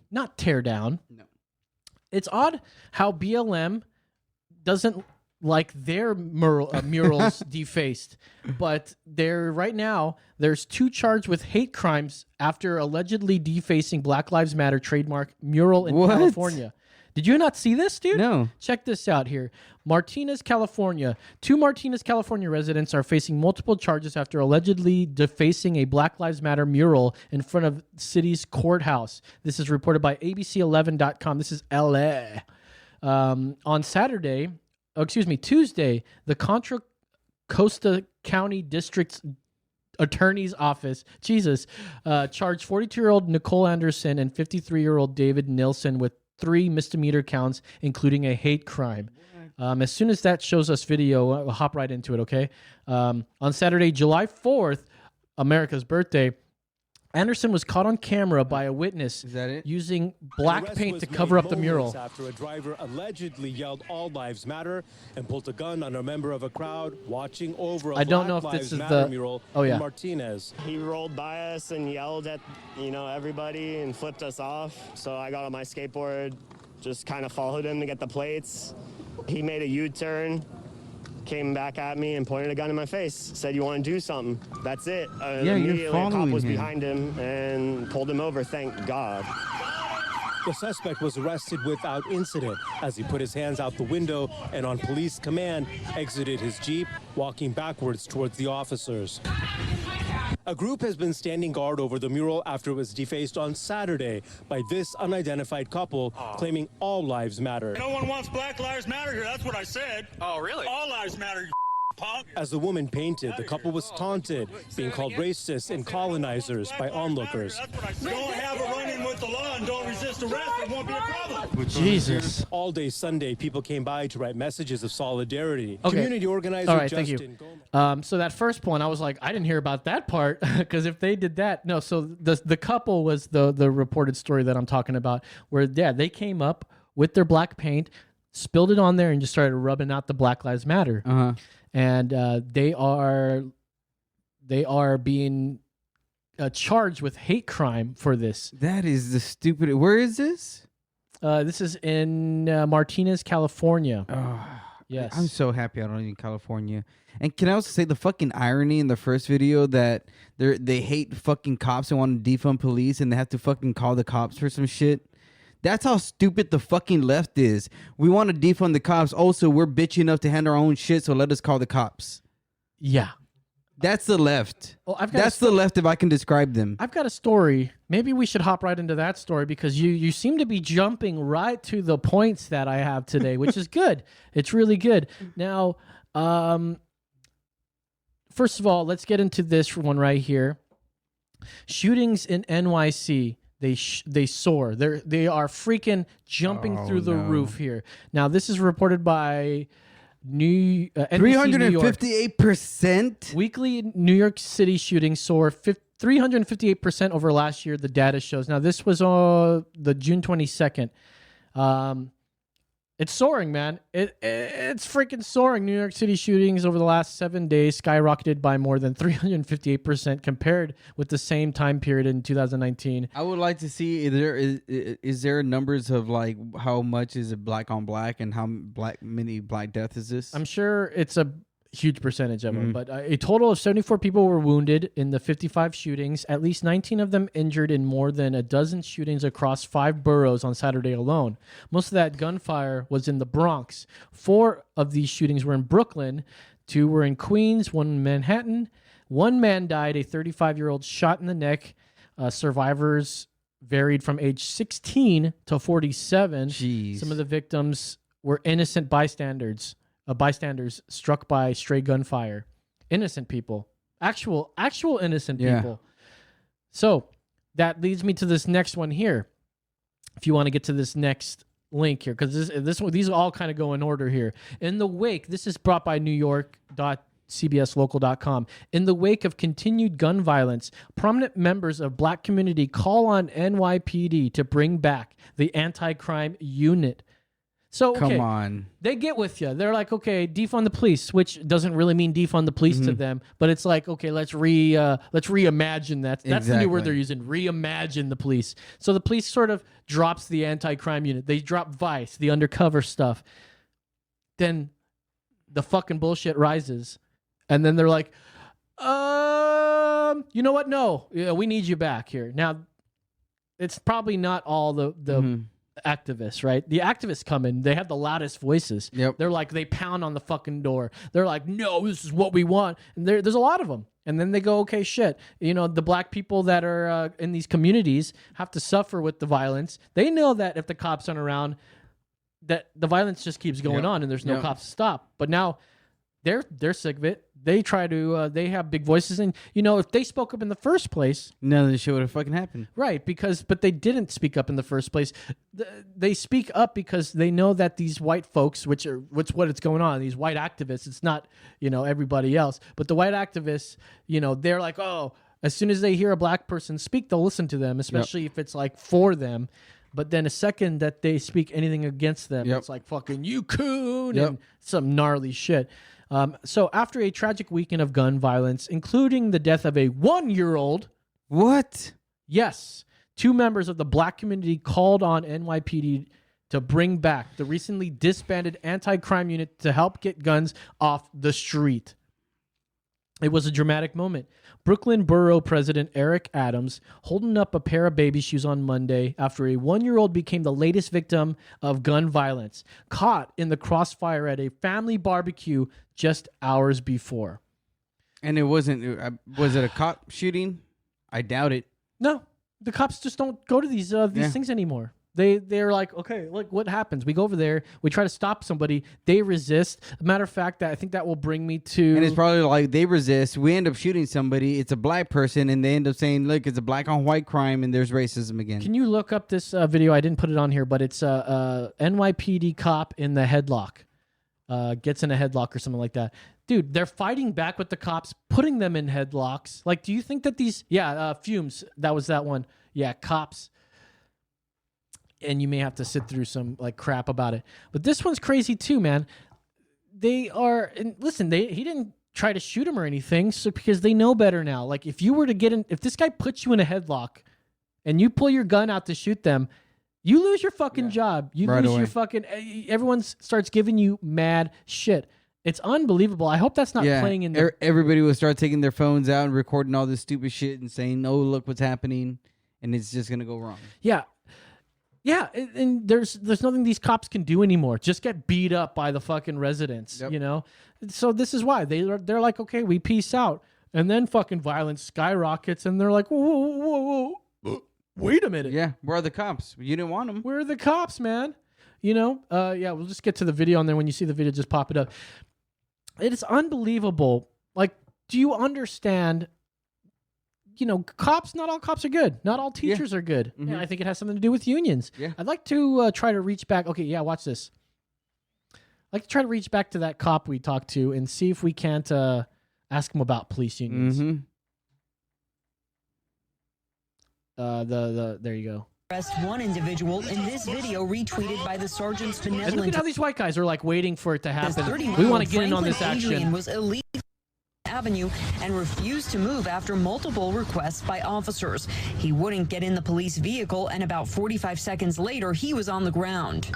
not tear down. No. It's odd how BLM doesn't like their murals defaced, but right now there's 2 charged with hate crimes after allegedly defacing Black Lives Matter trademark mural in California. Did you not see this, dude? No. Check this out here. Martinez, California. 2 Martinez, California residents are facing multiple charges after allegedly defacing a Black Lives Matter mural in front of the city's courthouse. This is reported by ABC11.com. This is LA. On Tuesday, the Contra Costa County District's Attorney's Office, charged 42-year-old Nicole Anderson and 53-year-old David Nilsson with 3 misdemeanor counts, including a hate crime. As soon as that shows us video, we'll hop right into it, okay? On Saturday, July 4th, America's birthday, Anderson was caught on camera by a witness using black paint to cover up the mural. After a driver allegedly yelled "All Lives Matter" and pulled a gun on a member of a crowd watching over a I don't know if this is the mural in Martinez. He rolled by us and yelled at everybody and flipped us off. So I got on my skateboard, just kind of followed him to get the plates. He made a U-turn, came back at me and pointed a gun in my face. Said, "You want to do something?" That's it. Immediately, a cop was behind him and pulled him over. Thank God. The suspect was arrested without incident as he put his hands out the window and on police command exited his Jeep, walking backwards towards the officers. A group has been standing guard over the mural after it was defaced on Saturday by this unidentified couple claiming all lives matter. No one wants Black Lives Matter here. That's what I said. Oh, really? All lives matter, you punk. As the woman painted, the couple was taunted, being called racists and colonizers by onlookers. Don't have a run-in with the law and don't resist arrest. It won't be a problem. Jesus. All day Sunday, people came by to write messages of solidarity. Okay. Community organizer All right, Justin thank you. Gomez. So that first point, I was like, I didn't hear about that part because if they did that, no. So the couple was the reported story that I'm talking about, where they came up with their black paint, spilled it on there, and just started rubbing out the Black Lives Matter. And they are being charged with hate crime for this. That is the stupid. Where is this? This is in Martinez, California. Yes. I'm so happy I don't live in California. And can I also say the fucking irony in the first video that they hate fucking cops and want to defund police and they have to fucking call the cops for some shit? That's how stupid the fucking left is. We want to defund the cops. Also, we're bitchy enough to handle our own shit, so let us call the cops. Yeah. That's the left. Well, That's the left if I can describe them. I've got a story. Maybe we should hop right into that story because you seem to be jumping right to the points that I have today, which is good. It's really good. Now, first of all, let's get into this one right here. Shootings in NYC. They soar. They are freaking jumping through the roof here. Now, this is reported by NBC 358%. Weekly New York City shootings soar 358% over last year, the data shows. Now, this was the June 22nd. It's soaring, man. It's freaking soaring. New York City shootings over the last 7 days skyrocketed by more than 358% compared with the same time period in 2019. I would like to see is there numbers of like how much is it black on black and how many black deaths is this? I'm sure it's a huge percentage of them, but a total of 74 people were wounded in the 55 shootings, at least 19 of them injured in more than a dozen shootings across 5 boroughs on Saturday alone. Most of that gunfire was in the Bronx. 4 of these shootings were in Brooklyn, 2 were in Queens, 1 in Manhattan. 1 man died, a 35-year-old shot in the neck. Survivors varied from age 16 to 47. Jeez. Some of the victims were innocent bystanders struck by stray gunfire. Innocent people. Actual innocent people. So that leads me to this next one here. If you want to get to this next link here, because these all kind of go in order here. In the wake, this is brought by NewYork.cbslocal.com. In the wake of continued gun violence, prominent members of black community call on NYPD to bring back the anti-crime unit. So, okay, come on. They get with you. They're like, okay, defund the police, which doesn't really mean defund the police to them, but it's like, okay, let's reimagine that. That's the new word they're using, reimagine the police. So the police sort of drops the anti-crime unit. They drop Vice, the undercover stuff. Then the fucking bullshit rises, and then they're like, you know what? No, we need you back here. Now, it's probably not all the activists, right? The activists come in, they have the loudest voices. Yep. They're like, they pound on the fucking door. They're like, no, this is what we want. And there's a lot of them. And then they go, okay, shit. You know, the black people that are in these communities have to suffer with the violence. They know that if the cops aren't around, that the violence just keeps going on and there's no cops to stop. But now they're sick of it. They try to, they have big voices. And, you know, if they spoke up in the first place, none of this shit would have fucking happened. Right, but they didn't speak up in the first place. They speak up because they know that these white folks, which what it's going on, these white activists, it's not, you know, everybody else, but the white activists, you know, they're like, oh, as soon as they hear a black person speak, they'll listen to them, especially if it's like for them. But then a second that they speak anything against them, it's like fucking you coon and some gnarly shit. So after a tragic weekend of gun violence, including the death of a 1-year-old. What? Yes. 2 members of the black community called on NYPD to bring back the recently disbanded anti-crime unit to help get guns off the street. It was a dramatic moment. Brooklyn Borough President Eric Adams holding up a pair of baby shoes on Monday after a 1-year-old became the latest victim of gun violence, caught in the crossfire at a family barbecue just hours before. And it wasn't, was it a cop shooting? I doubt it. No, the cops just don't go to these things anymore. They're like, okay, look what happens. We go over there, we try to stop somebody, they resist. Matter of fact, I think that will bring me to, and it's probably like they resist. We end up shooting somebody. It's a black person, and they end up saying, "Look, it's a black on white crime," and there's racism again. Can you look up this video? I didn't put it on here, but it's a NYPD cop in the headlock, gets in a headlock or something like that. Dude, they're fighting back with the cops, putting them in headlocks. Like, do you think that these, fumes? That was that one. Yeah, cops. And you may have to sit through some like crap about it. But this one's crazy too, man. They are, and listen, he didn't try to shoot him or anything, so because they know better now. Like if you were to get in, if this guy puts you in a headlock and you pull your gun out to shoot them, you lose your fucking job. You right lose away. your fucking, everyone starts giving you mad shit. It's unbelievable. I hope that's not playing in there. Everybody will start taking their phones out and recording all this stupid shit and saying, "Oh, look what's happening," and it's just gonna go wrong. Yeah. Yeah, and there's nothing these cops can do anymore. Just get beat up by the fucking residents, you know? So this is why. They're like, okay, we peace out. And then fucking violence skyrockets, and they're like, whoa, wait a minute. Yeah, where are the cops? You didn't want them. Where are the cops, man? You know? We'll just get to the video, and then when you see the video, just pop it up. It is unbelievable. Like, do you understand... You know, cops, not all cops are good. Not all teachers are good. Mm-hmm. And I think it has something to do with unions. Yeah. I'd like to try to reach back. Okay, watch this. I'd like to try to reach back to that cop we talked to and see if we can't ask him about police unions. Mm-hmm. There you go. Arrest one individual in this video retweeted by the sergeant's And look benevolent. at how these white guys are like waiting for it to happen. We want to get in on this action. Was illegal Avenue and refused to move after multiple requests by officers. He wouldn't get in the police vehicle, and about 45 seconds later, he was on the ground.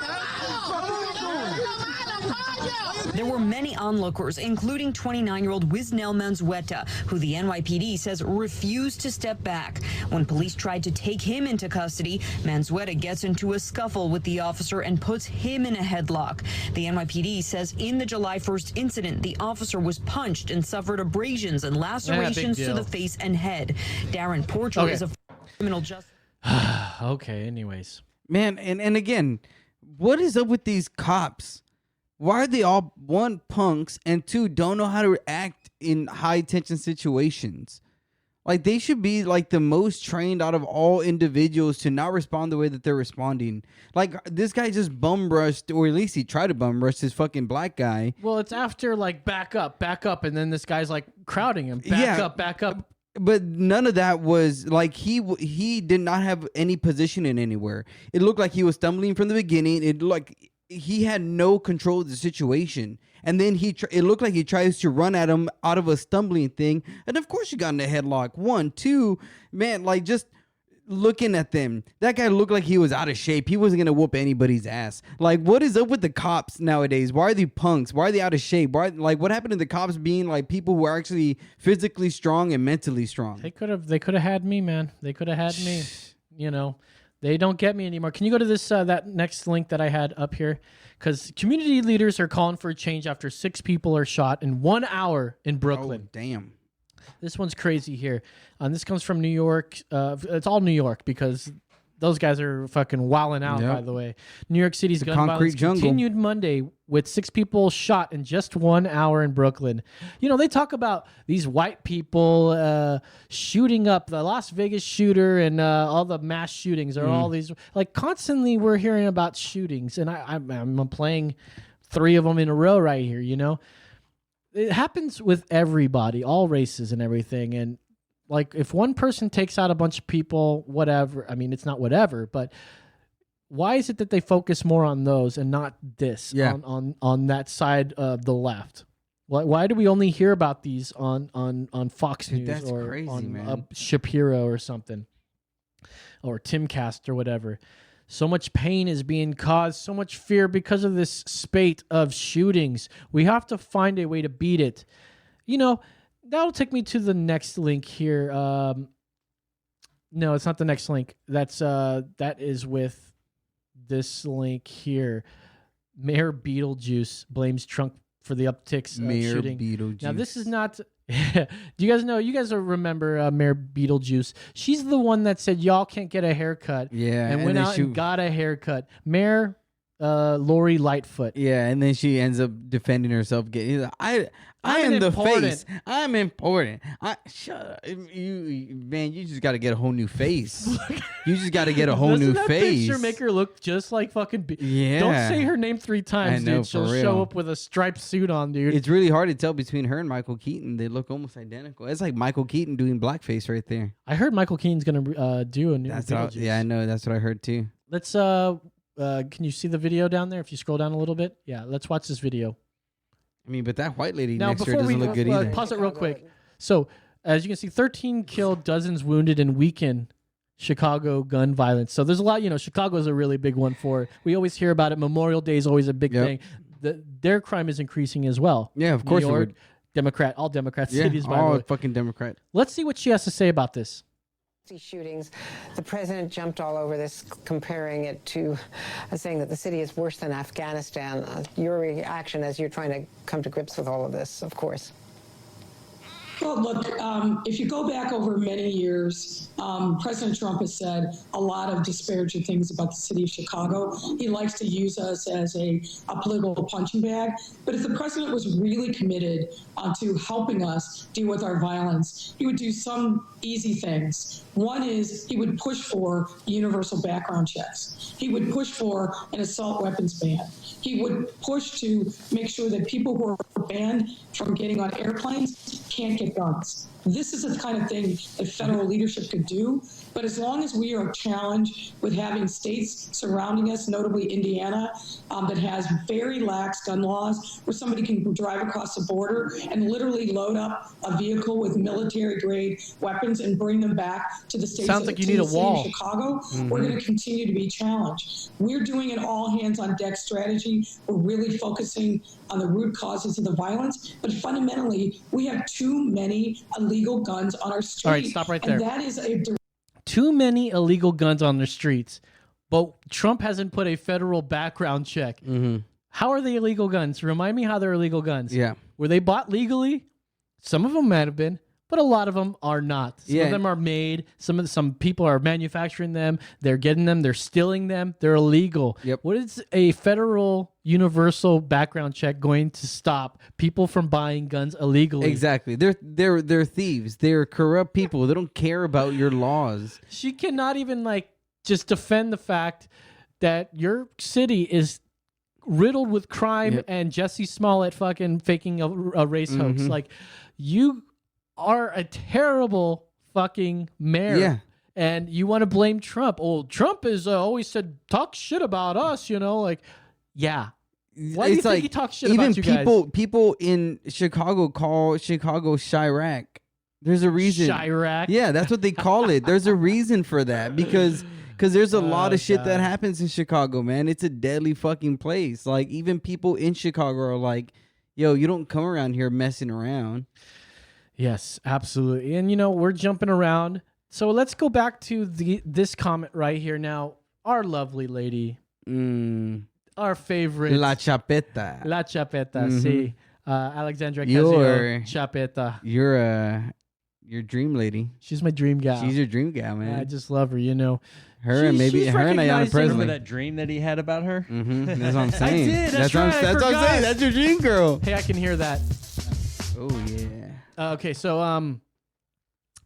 There were many onlookers, including 29-year-old Wisnel Manzueta, who the NYPD says refused to step back. When police tried to take him into custody, Manzueta gets into a scuffle with the officer and puts him in a headlock. The NYPD says in the July 1st incident, the officer was punched and suffered abrasions and lacerations to the face and head. Darren Porcher is a criminal justice. Okay, anyways. Man, and again, what is up with these cops? Why are they all, one, punks, and two, don't know how to act in high tension situations? Like, they should be like the most trained out of all individuals to not respond the way that they're responding. Like, this guy just bum rushed, or at least he tried to bum rush this fucking black guy. Well, it's after like back up, and then this guy's like crowding him. Back up. But none of that was like he did not have any position in anywhere. It looked like he was stumbling from the beginning. It looked like he had no control of the situation, and then it looked like he tries to run at him out of a stumbling thing, and of course you got in a headlock. 1, 2, man, like just looking at them, that guy looked like he was out of shape. He wasn't gonna whoop anybody's ass. Like, what is up with the cops nowadays? Why are they punks? Why are they out of shape? Why, like, what happened to the cops being like people who are actually physically strong and mentally strong? They could have had me, man. They could have had me. You know. They don't get me anymore. Can you go to this that next link that I had up here? Because community leaders are calling for a change after 6 people are shot in 1 hour in Brooklyn. Oh, damn. This one's crazy here. This comes from New York. It's all New York because those guys are fucking wilding out, by the way. New York City's gun violence continued Monday with 6 people shot in just 1 hour in Brooklyn. You know, they talk about these white people shooting up the Las Vegas shooter and all the mass shootings or all these. Like, constantly we're hearing about shootings, and I'm playing 3 of them in a row right here, you know? It happens with everybody, all races and everything, and like, if one person takes out a bunch of people, whatever, I mean, it's not whatever, but why is it that they focus more on those and not this on that side of the left? Why do we only hear about these on Fox News or crazy, on Shapiro or something, or Timcast or whatever? So much pain is being caused, so much fear because of this spate of shootings. We have to find a way to beat it. You know, that'll take me to the next link here. No, it's not the next link. That is with this link here. Mayor Beetlejuice blames Trump for the upticks shooting. Beetlejuice. Now, this is not... Do you guys know? You guys remember Mayor Beetlejuice? She's the one that said y'all can't get a haircut. Yeah, and went out and got a haircut. Mayor Lori Lightfoot. Yeah, and then she ends up defending herself. I am the face. I'm important. Shut up. You just got to get a whole new face. You just got to get a whole new that face. Picture make her look just like fucking. Yeah. Don't say her name 3 times, I know, dude. She'll for real. show up with a striped suit on, dude. It's really hard to tell between her and Michael Keaton. They look almost identical. It's like Michael Keaton doing blackface right there. I heard Michael Keaton's gonna do a new. Yeah, I know. That's what I heard too. Let's can you see the video down there? If you scroll down a little bit, yeah. Let's watch this video. I mean, but that white lady Now, next to her doesn't look good either. Pause it real quick. So, as you can see, 13 killed, dozens wounded in weekend Chicago gun violence. So there's a lot, Chicago is a really big one for it. We always hear about it. Memorial Day is always a big thing. Their crime is increasing as well. Yeah, of course New it York, would. Democrat, all Democrat Yeah, cities. By the all way. fucking Democrat. Let's see what she has to say about this. Shootings. The president jumped all over this, comparing it to saying that the city is worse than Afghanistan. Your reaction as you're trying to come to grips with all of this, of course. Well, look, if you go back over many years, President Trump has said a lot of disparaging things about the city of Chicago. He likes to use us as a political punching bag. But if the president was really committed to helping us deal with our violence, he would do some easy things. One is he would push for universal background checks. He would push for an assault weapons ban. He would push to make sure that people who are banned from getting on airplanes can't get guns. This is the kind of thing that federal leadership could do. But as long as we are challenged with having states surrounding us, notably Indiana, that has very lax gun laws, where somebody can drive across the border and literally load up a vehicle with military-grade weapons and bring them back to the states. Sounds like you need a wall. Chicago, we're going to continue to be challenged. We're doing an all-hands-on-deck strategy. We're really focusing on the root causes of the violence, but fundamentally, we have too many illegal guns on our streets. All right, stop right there. And that is a too many illegal guns on the streets, but Trump hasn't put a federal background check. How are they illegal guns? Remind me how they're illegal guns. Yeah. Were they bought legally? Some of them might have been, but a lot of them are not. Some of them are made. Some people are manufacturing them. They're getting them. They're stealing them. They're illegal. Yep. What is a federal universal background check going to stop people from buying guns illegally? Exactly. They're thieves. They're corrupt people. They don't care about your laws. She cannot even just defend the fact that your city is riddled with crime and Jesse Smollett fucking faking a race hoax. Like, you are a terrible fucking mayor. Yeah. And you want to blame Trump. Oh, Trump has always said, talk shit about us, yeah. Why do you think he talks shit about you guys? People in Chicago call Chicago Chirac. There's a reason. Chirac? Yeah, that's what they call it. There's a reason for that because there's a lot of shit that happens in Chicago, man. It's a deadly fucking place. Like, even people in Chicago are like, yo, you don't come around here messing around. Yes, absolutely. And, we're jumping around. So let's go back to this comment right here. Now, our lovely lady, our favorite. La Chapeta. La Chapeta, sí. Alexandra You're- Chapeta. Your dream lady. She's my dream gal. She's your dream gal, man. I just love her, Her and maybe she's her and Ayanna Remember Presley. that dream that he had about her? That's what I'm saying. did. That's right, I That's what I'm forgot. saying. That's your dream girl. Hey, I can hear that. Oh yeah. Okay, so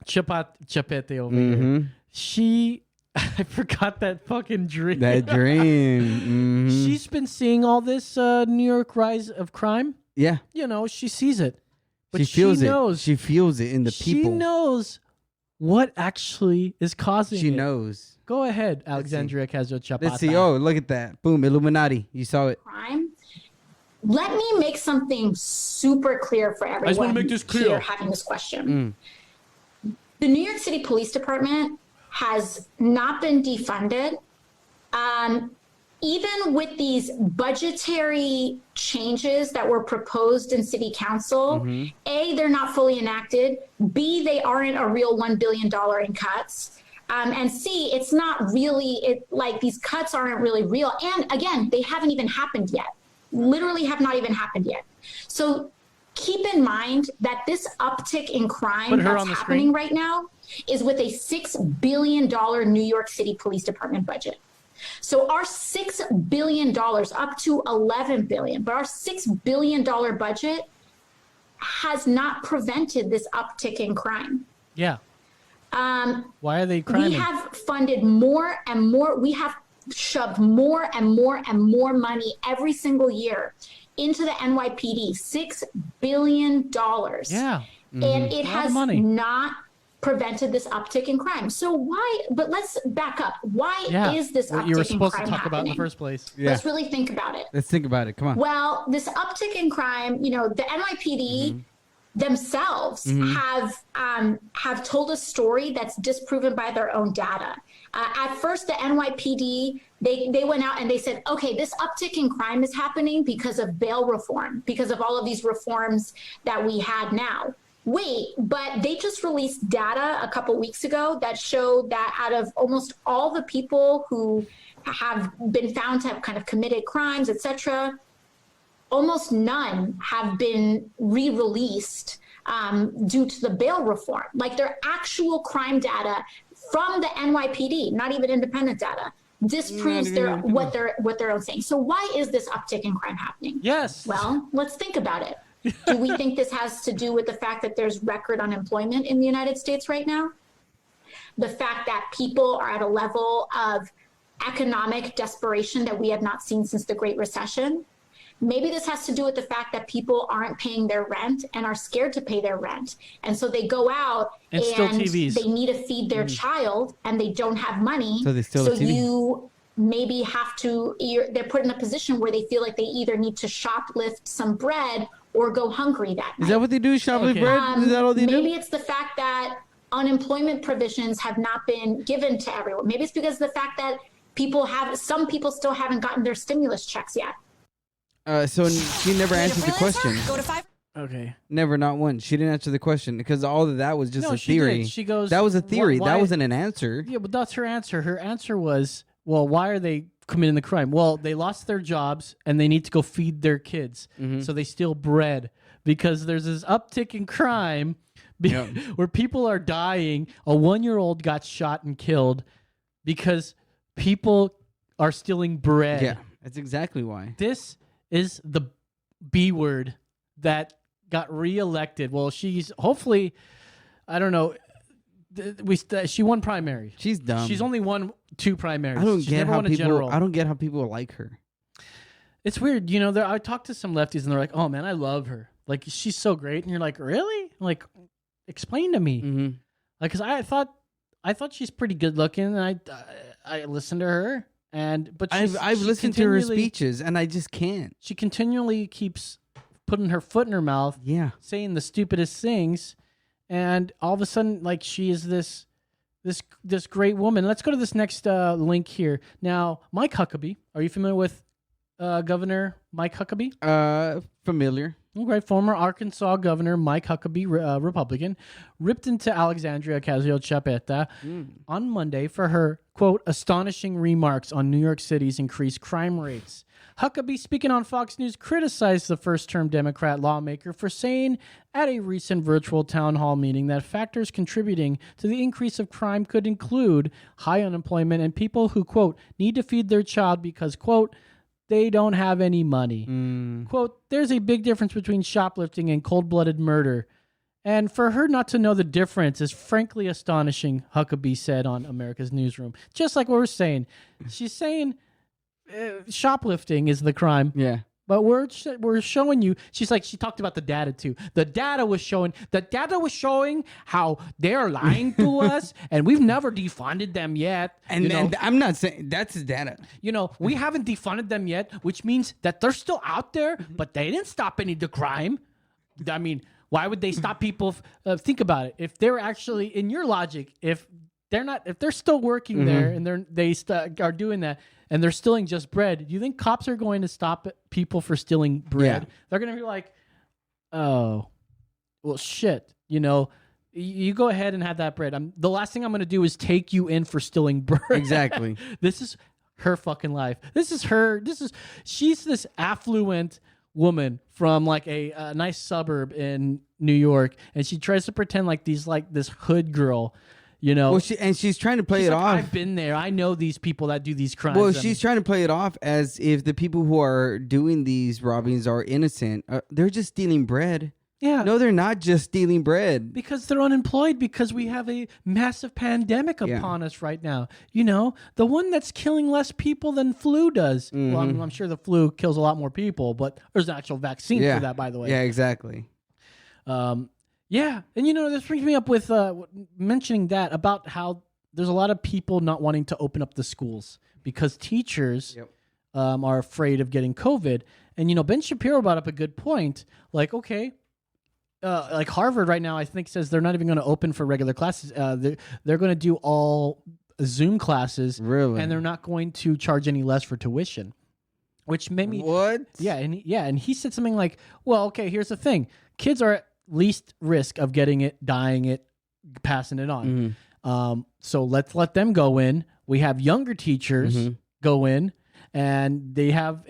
Chapete over here. She, I forgot that fucking dream. That dream. She's been seeing all this New York rise of crime. Yeah. She sees it. But She feels knows, it. She feels it in the people. She knows what actually is causing it. She knows. Go ahead, Alexandria Ocasio-Chapata. Let's see. Oh, look at that. Boom. Illuminati. You saw it. Crime. Let me make something super clear for everyone. I just want to make this clear. Here having this question. The New York City Police Department has not been defunded. Even with these budgetary changes that were proposed in city council, A, they're not fully enacted. B, they aren't a real $1 billion in cuts. And C, it's not really, these cuts aren't really real. And again, they haven't even happened yet. Literally have not even happened yet. So keep in mind that this uptick in crime that's happening right now is with a $6 billion New York City Police Department budget. So our $6 billion, up to $11 billion, but our $6 billion budget has not prevented this uptick in crime. Yeah. Why are they criming? We have funded more and more. We have shoved more and more and more money every single year into the NYPD, $6 billion. Yeah. And it has not prevented this uptick in crime. So why, but let's back up. Why is this uptick in crime happening? You were supposed to talk about in the first place. Yeah. Let's really think about it. Let's think about it. Come on. Well, this uptick in crime, the NYPD themselves have told a story that's disproven by their own data. At first, the NYPD, they went out and they said, okay, this uptick in crime is happening because of bail reform, because of all of these reforms that we had now. Wait, but they just released data a couple weeks ago that showed that out of almost all the people who have been found to have kind of committed crimes, etc., almost none have been re-released due to the bail reform. Like, their actual crime data from the NYPD, not even independent data, disproves what they're own saying. So why is this uptick in crime happening? Yes. Well, let's think about it. Do we think this has to do with the fact that there's record unemployment in the United States right now? The fact that people are at a level of economic desperation that we have not seen since the Great Recession? maybe this has to do with the fact that people aren't paying their rent and are scared to pay their rent. And so they go out and they need to feed their child and they don't have money. So they steal a TV. You maybe have to, they're put in a position where they feel like they either need to shoplift some bread or go hungry that night. Is that what they do? Shoplift bread? Is that all they do? Maybe it's the fact that unemployment provisions have not been given to everyone. Maybe it's because of the fact that some people still haven't gotten their stimulus checks yet. So she never answered the question. Go to 5. Okay. Never, not one. She didn't answer the question because all of that was just a theory. She goes, that was a theory. why? That wasn't an answer. Yeah, but that's her answer. Her answer was, well, why are they committing the crime? Well, they lost their jobs and they need to go feed their kids. So they steal bread because there's this uptick in crime where people are dying. A 1-year-old got shot and killed because people are stealing bread. Yeah, that's exactly why. This is the B word that got reelected. Well, she's hopefully, I don't know. She won primary. She's dumb. She's only won 2 primaries. I don't She's get never how won a people. general. I don't get how people like her. It's weird, you know. I talked to some lefties and they're like, "Oh man, I love her. Like she's so great." And you're like, "Really? Like, explain to me." Mm-hmm. Like, cause I thought she's pretty good looking, and I listened to her, but I've listened to her speeches, and I just can't. She continually keeps putting her foot in her mouth, saying the stupidest things, and all of a sudden, like she is this great woman. Let's go to this next link here. Now, Mike Huckabee. Are you familiar with Governor Mike Huckabee? Familiar. Okay, former Arkansas Governor Mike Huckabee, Republican, ripped into Alexandria Ocasio-Cortez on Monday for her, quote, astonishing remarks on New York City's increased crime rates. Huckabee, speaking on Fox News, criticized the first-term Democrat lawmaker for saying at a recent virtual town hall meeting that factors contributing to the increase of crime could include high unemployment and people who, quote, need to feed their child because, quote, they don't have any money. Quote, there's a big difference between shoplifting and cold-blooded murder. And for her not to know the difference is frankly astonishing, Huckabee said on America's Newsroom. Just like what we're saying. She's saying shoplifting is the crime. Yeah. But we're showing you. She talked about the data too. The data was showing how they're lying to us, and we've never defunded them yet. And I'm not saying that's the data. You know, we haven't defunded them yet, which means that they're still out there, but they didn't stop any of the crime. I mean, why would they stop people? Think about it. If they're actually, in your logic, if they're still working there and they are doing that, and they're stealing just bread, do you think cops are going to stop people for stealing bread? Yeah. They're going to be like, oh, well, shit. You know, you go ahead and have that bread. The last thing I'm going to do is take you in for stealing bread. Exactly. This is her fucking life. She's this affluent woman from like a nice suburb in New York, and she tries to pretend like this hood girl. You know, well, she's trying to play it off. I've been there. I know these people that do these crimes. Well, she's trying to play it off as if the people who are doing these robbings are innocent. They're just stealing bread. Yeah. No, they're not just stealing bread. Because they're unemployed, because we have a massive pandemic upon us right now. You know, the one that's killing less people than flu does. Well, I'm sure the flu kills a lot more people, but there's an actual vaccine for that, by the way. Yeah, exactly. Yeah, and you know, this brings me up with mentioning that about how there's a lot of people not wanting to open up the schools because teachers are afraid of getting COVID. And, you know, Ben Shapiro brought up a good point. Like, okay, like Harvard right now, I think, says they're not even going to open for regular classes. They're going to do all Zoom classes. Really? And they're not going to charge any less for tuition. Which made me... What? Yeah, and he said something like, well, okay, here's the thing. Kids are... least risk of getting it, dying it, passing it on. So let's let them go in. We have younger teachers go in, and they have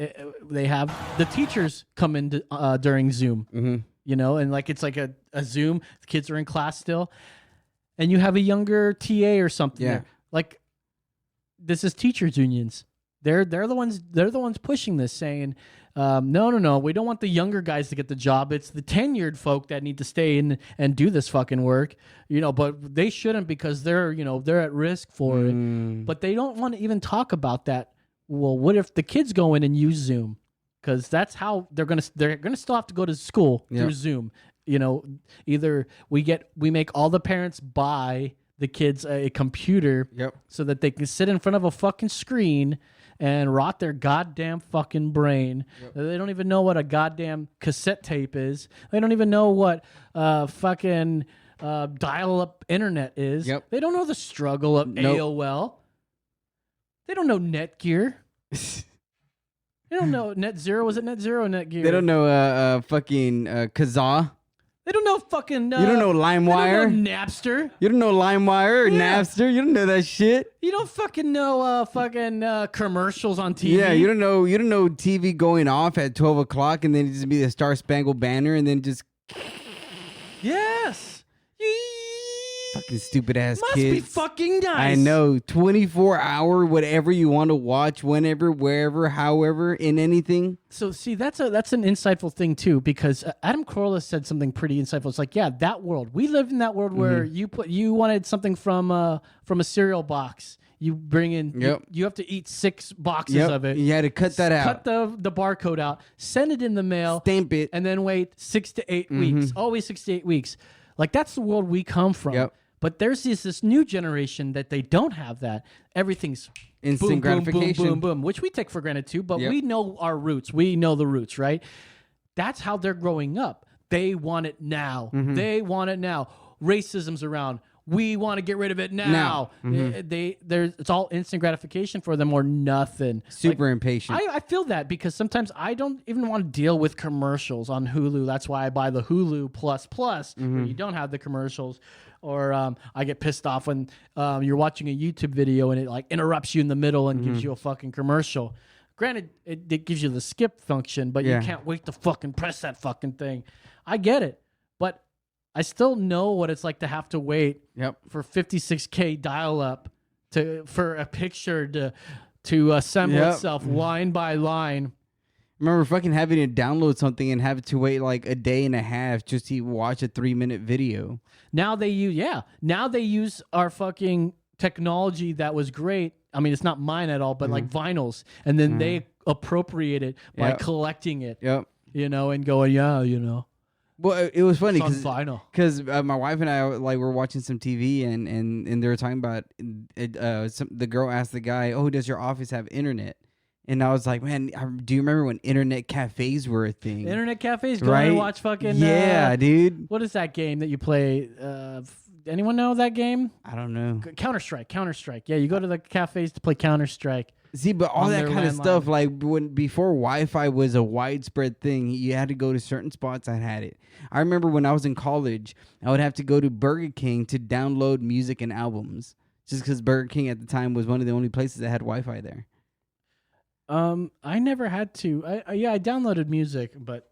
the teachers come in during Zoom. You know, and like it's like a Zoom. The kids are in class still, and you have a younger TA or something. Yeah. There. Like this is teachers unions. They're the ones pushing this, saying. No, we don't want the younger guys to get the job. It's the tenured folk that need to stay in and do this fucking work, you know, but they shouldn't because they're at risk for it. But they don't want to even talk about that. Well, what if the kids go in and use Zoom? because that's how they're gonna still have to go to school through Zoom. Either we make all the parents buy the kids a computer so that they can sit in front of a fucking screen and rot their goddamn fucking brain. They don't even know what a goddamn cassette tape is. They don't even know what fucking dial-up internet is. They don't know the struggle of AOL. They don't know Netgear. They don't know Net Zero. Was it Net Zero or Netgear? They don't know fucking Kazaa. They don't know fucking... you don't know LimeWire? They don't know Napster. You don't know LimeWire or Napster? You don't know that shit? You don't fucking know commercials on TV? Yeah, you don't know TV going off at 12 o'clock and then it just be the Star Spangled Banner and then just... Yes! Fucking stupid ass Must kids. Be fucking nice. I know. 24-hour, whatever you want to watch, whenever, wherever, however, in anything. So see, that's an insightful thing too, because Adam Carolla said something pretty insightful. It's like, yeah, that world. We lived in that world where you wanted something from a cereal box. You bring in, you have to eat 6 boxes of it. You had to cut that out. Cut the barcode out, send it in the mail, stamp it, and then wait 6 to 8 weeks. Always 6 to 8 weeks. Like, that's the world we come from. But there's this new generation that they don't have that. Everything's instant gratification. Boom, boom, boom, which we take for granted too, but we know our roots. We know the roots, right? That's how they're growing up. They want it now. They want it now. Racism's around. We want to get rid of it now. It's all instant gratification for them or nothing. Super impatient. I feel that because sometimes I don't even want to deal with commercials on Hulu. That's why I buy the Hulu Plus where you don't have the commercials. Or I get pissed off when you're watching a YouTube video and it like interrupts you in the middle and gives you a fucking commercial. Granted, it gives you the skip function, but you can't wait to fucking press that fucking thing. I get it, but I still know what it's like to have to wait for 56K dial-up for a picture to assemble itself line by line. Remember fucking having to download something and have to wait like a day and a half just to watch a 3-minute video. Now they use our fucking technology that was great. I mean, it's not mine at all, but like vinyls, and then they appropriate it by collecting it. And going, Well, it was funny because my wife and I were watching some TV and they were talking about the girl asked the guy, "Oh, does your office have internet?" And I was like, "Man, do you remember when internet cafes were a thing?" Internet cafes, go and watch fucking dude. What is that game that you play? Anyone know that game? I don't know. Counter-Strike. Yeah, you go to the cafes to play Counter-Strike. See, but all that kind of stuff, like before Wi-Fi was a widespread thing, you had to go to certain spots that had it. I remember when I was in college, I would have to go to Burger King to download music and albums, just because Burger King at the time was one of the only places that had Wi-Fi there. I never had to. I downloaded music, but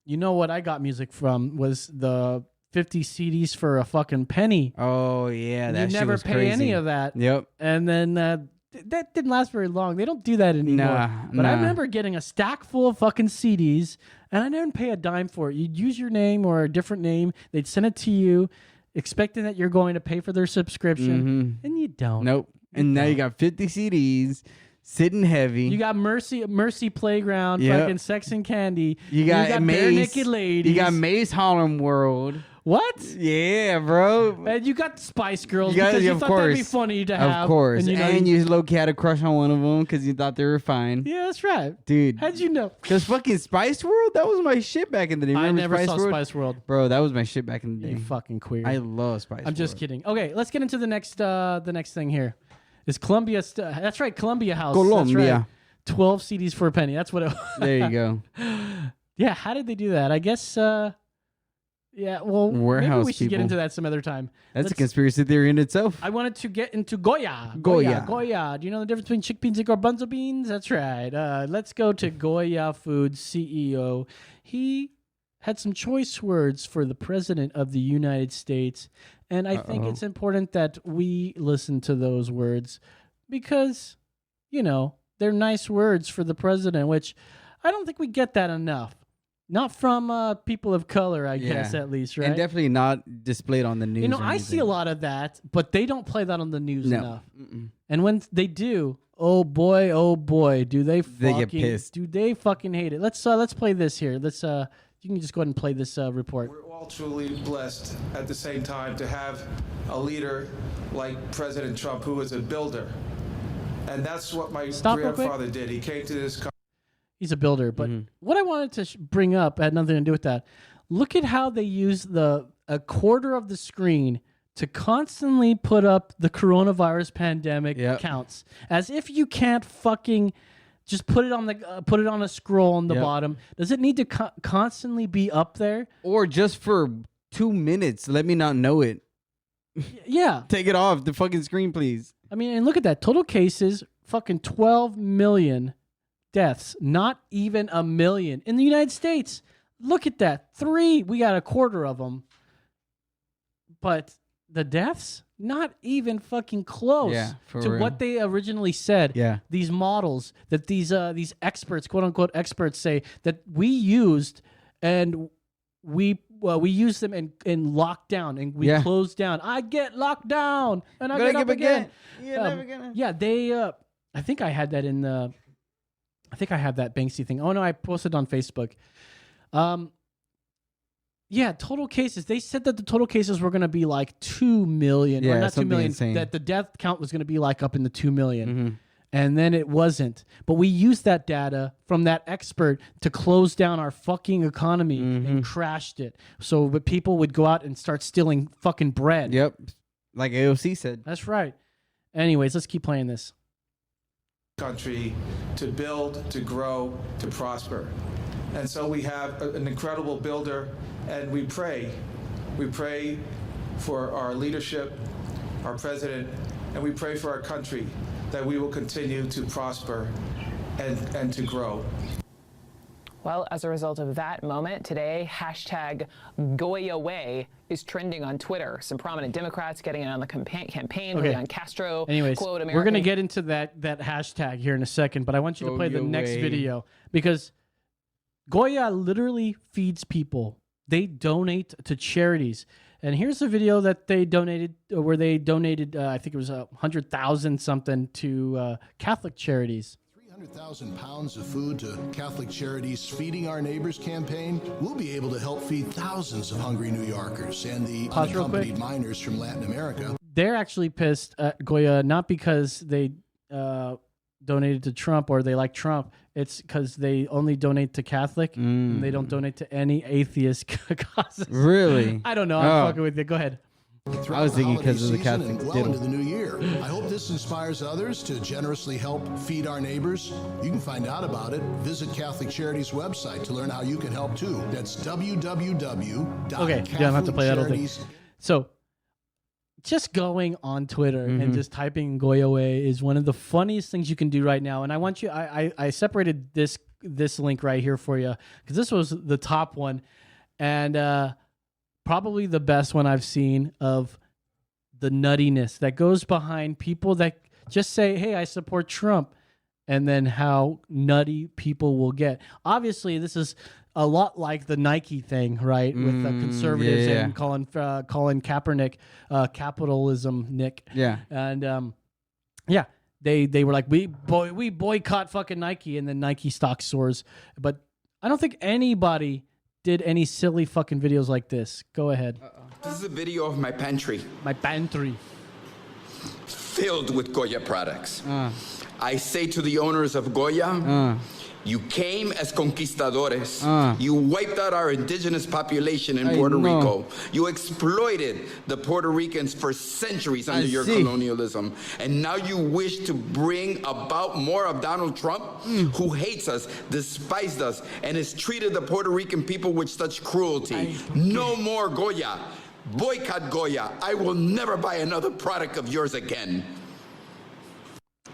you know what I got music from was the 50 CDs for a fucking penny. Oh yeah, that you never pay crazy. any of that. Yep. And then that didn't last very long. They don't do that anymore. But I remember getting a stack full of fucking CDs, and I didn't pay a dime for it. You'd use your name or a different name. They'd send it to you, expecting that you're going to pay for their subscription, and you don't. Nope. Now you got 50 CDs. Sitting heavy. You got Mercy Playground, fucking Sex and Candy. You got Bare Maze, Naked Ladies. You got Maze Harlem World. What? Yeah, bro. And you got Spice Girls because you thought that'd be funny to have. Of course. And you low-key had a crush on one of them because you thought they were fine. Yeah, that's right. Dude. How'd you know? Because fucking Spice World, that was my shit back in the day. Remember I never Spice saw World? Spice World. Bro, that was my shit back in the day. You fucking queer. I love Spice World. I'm just kidding. Okay, let's get into the next thing here. Is Columbia... that's right, Columbia House. Columbia. That's right. 12 CDs for a penny. That's what it was. There you go. Yeah, how did they do that? I guess... yeah, well, Warehouse maybe we should get people. into that some other time. That's a conspiracy theory in itself. I wanted to get into Goya. Goya. Do you know the difference between chickpeas and garbanzo beans? That's right. Let's go to Goya Foods CEO. He had some choice words for the President of the United States, and I think it's important that we listen to those words because, they're nice words for the President, which I don't think we get that enough. Not from people of color, I guess, at least, right? And definitely not displayed on the news. You know, or I see a lot of that, but they don't play that on the news enough. And when they do, oh boy, do they get pissed. Do they fucking hate it? Let's play this here. Let's you can just go ahead and play this report. We're all truly blessed at the same time to have a leader like President Trump, who is a builder. And that's what my grandfather did. He came to this country. He's a builder, but what I wanted to bring up had nothing to do with that. Look at how they use a quarter of the screen to constantly put up the coronavirus pandemic counts, as if you can't fucking just put it on a scroll on the bottom. Does it need to constantly be up there, or just for 2 minutes? Let me not know it. Yeah, take it off the fucking screen, please. I mean, and look at that. Total cases, fucking 12 million. Deaths, not even 1 million in the United States. Look at that. 3, we got a quarter of them. But the deaths, not even fucking close to real. what they originally said. Yeah. These models that these experts, quote unquote experts, say that we used, and we used them in lockdown, and we closed down. I get locked down and I get up again. You're never gonna. Yeah, they. I think I had that in the. I think I have that Banksy thing. Oh no, I posted on Facebook. Yeah, total cases. They said that the total cases were going to be like 2 million, or not 2 million. Insane. That the death count was going to be like up in the 2 million, and then it wasn't. But we used that data from that expert to close down our fucking economy and crashed it, so that people would go out and start stealing fucking bread. Yep, like AOC said. That's right. Anyways, let's keep playing this. Country to build, to grow, to prosper. And so we have an incredible builder, and we pray for our leadership, our president, and we pray for our country that we will continue to prosper and to grow. Well, as a result of that moment today, hashtag #GoyaWay is trending on Twitter. Some prominent Democrats getting in on the campaign. Okay. Leon Castro, Anyways, quote, we're going to get into that hashtag here in a second, but I want you to play the next video, because Goya literally feeds people. They donate to charities. And here's the video that they donated, where they donated, I think it was 100,000 something to Catholic charities. 300,000 pounds of food to Catholic Charities Feeding Our Neighbors campaign will be able to help feed thousands of hungry New Yorkers and the unaccompanied minors from Latin America. They're actually pissed at Goya, not because they donated to Trump or they like Trump. It's because they only donate to Catholic and they don't donate to any atheist causes. Really? I don't know. I'm fucking with you. Go ahead. I was thinking because of the Catholic well into the new year. I hope this inspires others to generously help feed our neighbors. You can find out about it. Visit Catholic Charities website to learn how you can help too. That's www.catholiccharities. Okay, you don't have to play that whole thing. So, just going on Twitter and just typing Goya Way is one of the funniest things you can do right now. And I want you, I separated this link right here for you, because this was the top one. And probably the best one I've seen of the nuttiness that goes behind people that just say, hey, I support Trump, and then how nutty people will get. Obviously, this is a lot like the Nike thing, right? With the conservatives and Colin Kaepernick, capitalism, Nick. Yeah. And they were like, we boycott fucking Nike, and then Nike stock soars. But I don't think anybody did any silly fucking videos like this. Go ahead. This is a video of my pantry. My pantry. Filled with Goya products. I say to the owners of Goya, you came as conquistadores. You wiped out our indigenous population in Puerto Rico. You exploited the Puerto Ricans for centuries under your colonialism. And now you wish to bring about more of Donald Trump, who hates us, despised us, and has treated the Puerto Rican people with such cruelty. No more Goya. Boycott Goya. I will never buy another product of yours again.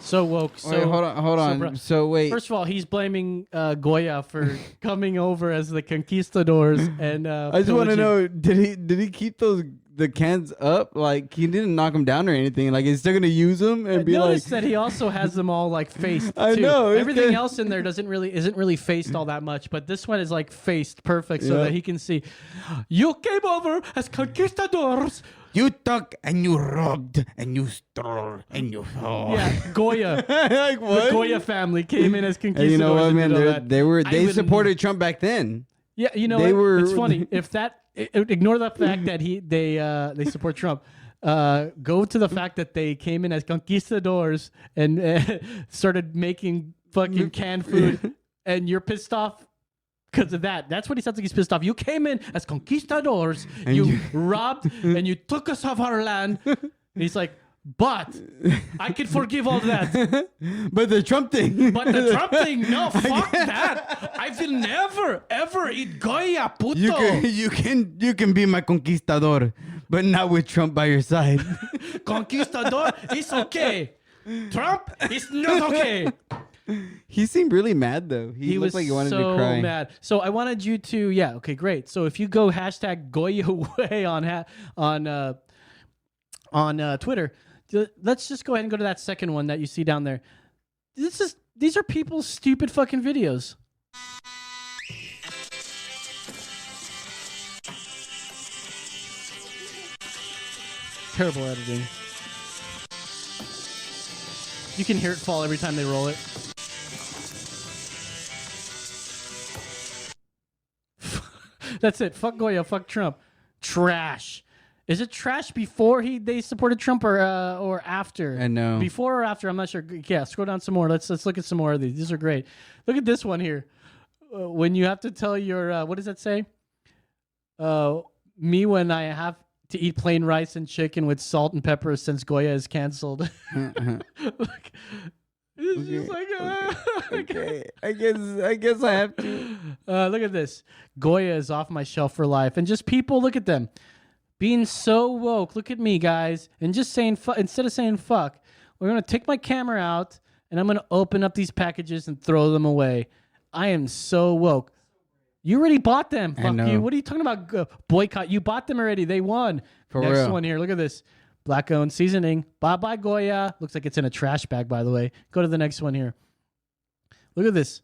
So woke. So wait, hold on. So wait. First of all, he's blaming Goya for coming over as the conquistadors, and I just want to know: did he keep the the cans up. Like he didn't knock them down or anything. Like he's still gonna use them and be Notice like. that he also has them all like faced. I too. know, Everything else in there isn't really faced all that much, but this one is like faced perfect so that he can see. You came over as conquistadors. You took and you robbed and you stole and you. Oh. Yeah, Goya. Like what? The Goya family came in as conquistadors. And you know what, and man? did all that. They I supported Trump back then. Yeah, you know They what? were- It's funny if that ignore the fact that they support Trump. Go to the fact that they came in as conquistadors and started making fucking canned food, and you're pissed off because of that. That's what he sounds like. He's pissed off. You came in as conquistadors, And you you- robbed, and you took us off our land. And he's like, but I can forgive all that. But the Trump thing. But the Trump thing, no, fuck that. I will never, ever eat Goya, puto. You can be my conquistador, but not with Trump by your side. Conquistador is okay. Trump is not okay. He seemed really mad though. He looked was like he wanted so to cry. mad. So I wanted you to, okay, great. So if you go hashtag Goyaway on Twitter, let's just go ahead and go to that second one that you see down there. These are people's stupid fucking videos. Terrible editing. You can hear it fall every time they roll it. That's it. Fuck Goya. Fuck Trump. Trash. Is it trash before they supported Trump or after? I know. Before or after? I'm not sure. Yeah, scroll down some more. Let's look at some more of these. These are great. Look at this one here. When you have to tell your what does that say? Me when I have to eat plain rice and chicken with salt and pepper since Goya is canceled. Look, it's just like Okay. I guess I have to. look at this. Goya is off my shelf for life, and just people look at them being so woke. Look at me, guys, and just saying instead of saying fuck, we're gonna take my camera out and I'm gonna open up these packages and throw them away. I am so woke. You already bought them. Fuck know. you. What are you talking about? Boycott. You bought them already. They won. For Next real. one here. Look at this. Black-owned seasoning. Bye-bye, Goya. Looks like it's in a trash bag, by the way. Go to the next one here. Look at this.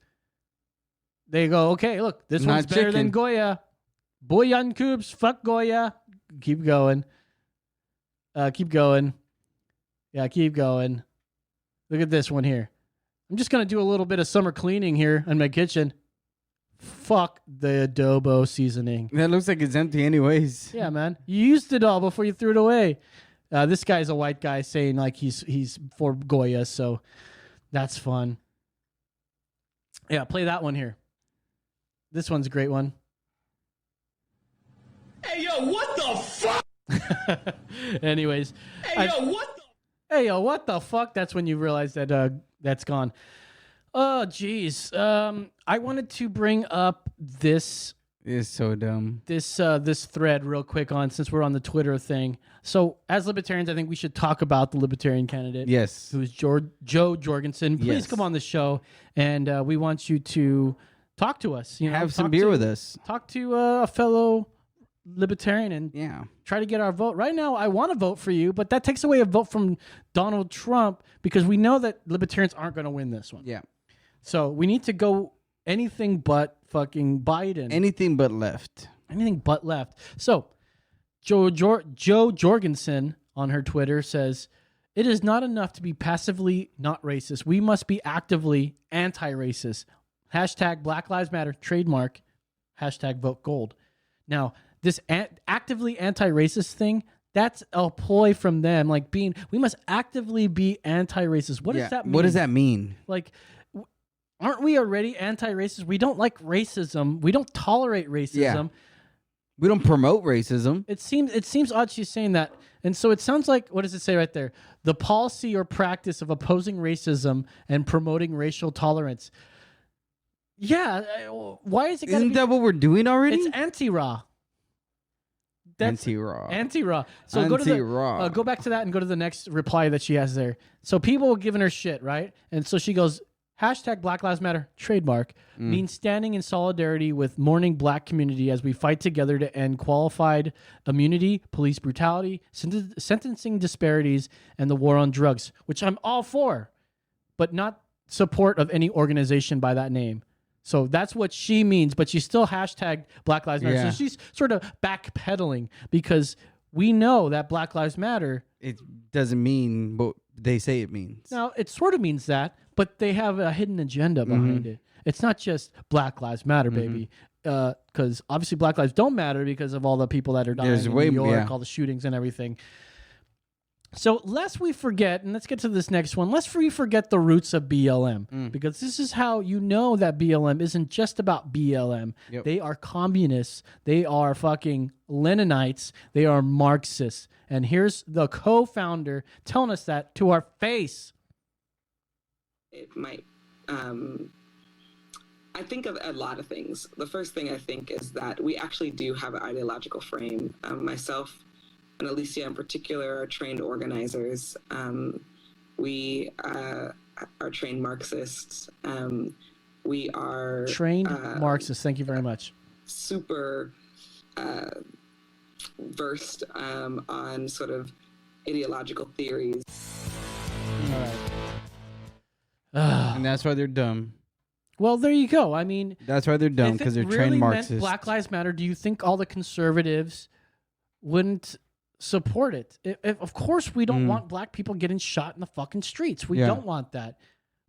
They go, okay, look. This Not one's better than chicken. Goya. Boyan Coops. Fuck Goya. Keep going. Keep going. Yeah, keep going. Look at this one here. I'm just going to do a little bit of summer cleaning here in my kitchen. Fuck the adobo seasoning. That looks like it's empty anyways. Yeah, man. You used it all before you threw it away. This guy's a white guy saying like he's for Goya, so that's fun. Yeah, play that one here. This one's a great one. Hey, yo, what the fuck? Anyways. Hey, yo, what the... Hey, yo, what the fuck? That's when you realize that that's gone. Oh, geez. I wanted to bring up this... It's so dumb. This thread real quick since we're on the Twitter thing. So as libertarians, I think we should talk about the libertarian candidate. Yes. Who is Joe Jorgensen. Please Yes. come on the show, and we want you to talk to us. You know, Have some talk beer to- with us. Talk to a fellow libertarian and try to get our vote. Right now, I want to vote for you, but that takes away a vote from Donald Trump because we know that libertarians aren't going to win this one. Yeah. So we need to go anything but fucking Biden. Anything but left. Anything but left. So Joe Jorgensen on her Twitter says, "It is not enough to be passively not racist. We must be actively anti-racist. Hashtag Black Lives Matter, trademark, hashtag vote gold." Now, this actively anti-racist thing, that's a ploy from them. Like we must actively be anti-racist. What does that mean? What does that mean? Like, aren't we already anti-racist? We don't like racism. We don't tolerate racism. Yeah. We don't promote racism. It seems odd she's saying that. And so it sounds like, what does it say right there? The policy or practice of opposing racism and promoting racial tolerance. Yeah. Why is it gotta Isn't be, that what we're doing already? It's anti-raw. Anti-raw. Anti-raw. So Anti-raw. go back to that and go to the next reply that she has there. So people were giving her shit, right? And so she goes, Hashtag Black Lives Matter trademark means standing in solidarity with mourning black community as we fight together to end qualified immunity, police brutality, sentencing disparities, and the war on drugs, which I'm all for, but not support of any organization by that name. So that's what she means, but she still hashtagged Black Lives Matter. Yeah. So she's sort of backpedaling because we know that Black Lives Matter. It doesn't mean what they say it means. Now, it sort of means that, but they have a hidden agenda behind it. It's not just Black Lives Matter, baby. Because obviously Black Lives don't matter because of all the people that are dying in New York, all the shootings and everything. So lest we forget, and let's get to this next one, lest we forget the roots of BLM, because this is how you know that BLM isn't just about BLM. Yep. They are communists. They are fucking Leninites. They are Marxists. And here's the co-founder telling us that to our face. It might, I think of a lot of things. The first thing I think is that we actually do have an ideological frame. Myself and Alicia in particular are trained organizers. We are trained Marxists. We are trained Marxists. Thank you very much. Super versed on sort of ideological theories. All right. And that's why they're dumb. Well, there you go. I mean, that's why they're dumb, because they're really trained meant Marxists. Black Lives Matter. Do you think all the conservatives wouldn't support it? Of course, we don't want black people getting shot in the fucking streets. We don't want that.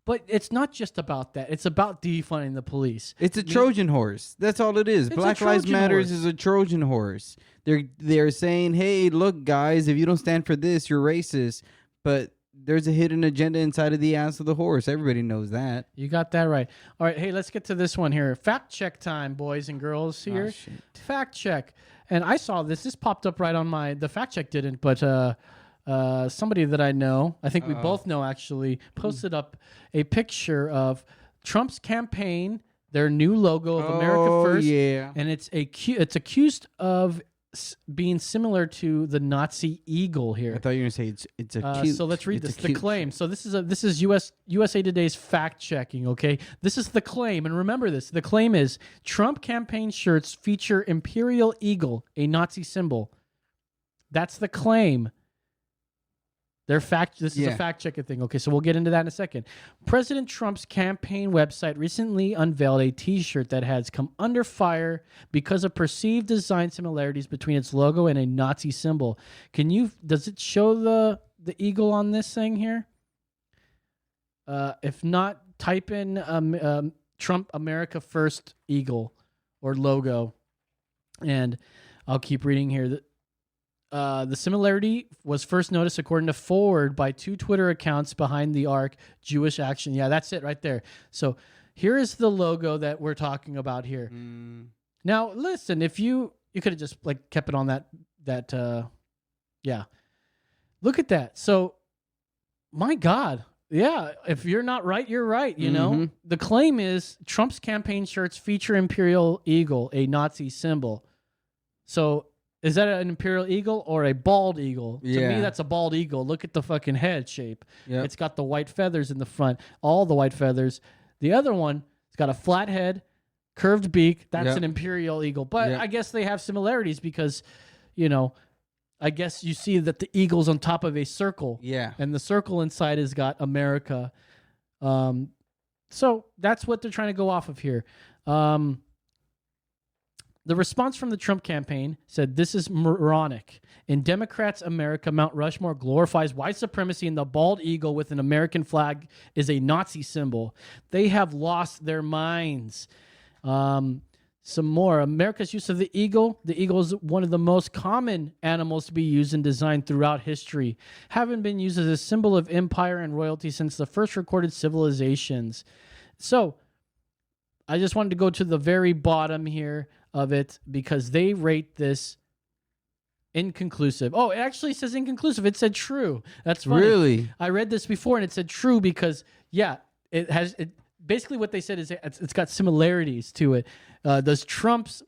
But it's not just about that. It's about defunding the police. It's a Trojan horse. That's all it is. It's Black a Lives Trojan Matters horse. is a Trojan horse. They're saying, hey, look, guys, if you don't stand for this, you're racist. But there's a hidden agenda inside of the ass of the horse. Everybody knows that. You got that right. All right, hey, let's get to this one here. Fact check time, boys and girls here. Fact check. And I saw this. This popped up right on the fact check didn't, but somebody that I know, I think we both know actually, posted up a picture of Trump's campaign, their new logo of America First. Yeah. And it's accused of being similar to the Nazi eagle here. I thought you were going to say it's a cute. So let's read it's this. a The cute- claim. So this is USA Today's fact checking. Okay, this is the claim, and remember this. The claim is Trump campaign shirts feature imperial eagle, a Nazi symbol. That's the claim. This is a fact checking thing. Okay, so we'll get into that in a second. President Trump's campaign website recently unveiled a T-shirt that has come under fire because of perceived design similarities between its logo and a Nazi symbol. Does it show the eagle on this thing here? If not, type in Trump America First eagle or logo, and I'll keep reading here. The similarity was first noticed, according to Forward, by two Twitter accounts behind the arc Jewish Action. Yeah, that's it right there. So here is the logo that we're talking about here. Now, listen, if you could have just like kept it on that yeah. Look at that. So, my God. Yeah, if you're not right, you're right, you know? The claim is Trump's campaign shirts feature imperial eagle, a Nazi symbol. So, is that an imperial eagle or a bald eagle? To me, that's a bald eagle. Look at the fucking head shape. Yep. It's got the white feathers in the front, all the white feathers. The other one, it's got a flat head, curved beak. That's an imperial eagle. But I guess they have similarities because, I guess you see that the eagle's on top of a circle. Yeah. And the circle inside has got America. So that's what they're trying to go off of here. The response from the Trump campaign said, "This is moronic. In Democrats' America, Mount Rushmore glorifies white supremacy, and the bald eagle with an American flag is a Nazi symbol. They have lost their minds." Some more. America's use of the eagle. The eagle is one of the most common animals to be used in design throughout history, having been used as a symbol of empire and royalty since the first recorded civilizations. So, I just wanted to go to the very bottom here of it because they rate this inconclusive. Oh, it actually says inconclusive. It said true. That's funny. Really? I read this before and it said true because, it basically what they said is it's got similarities to it. Does Trump's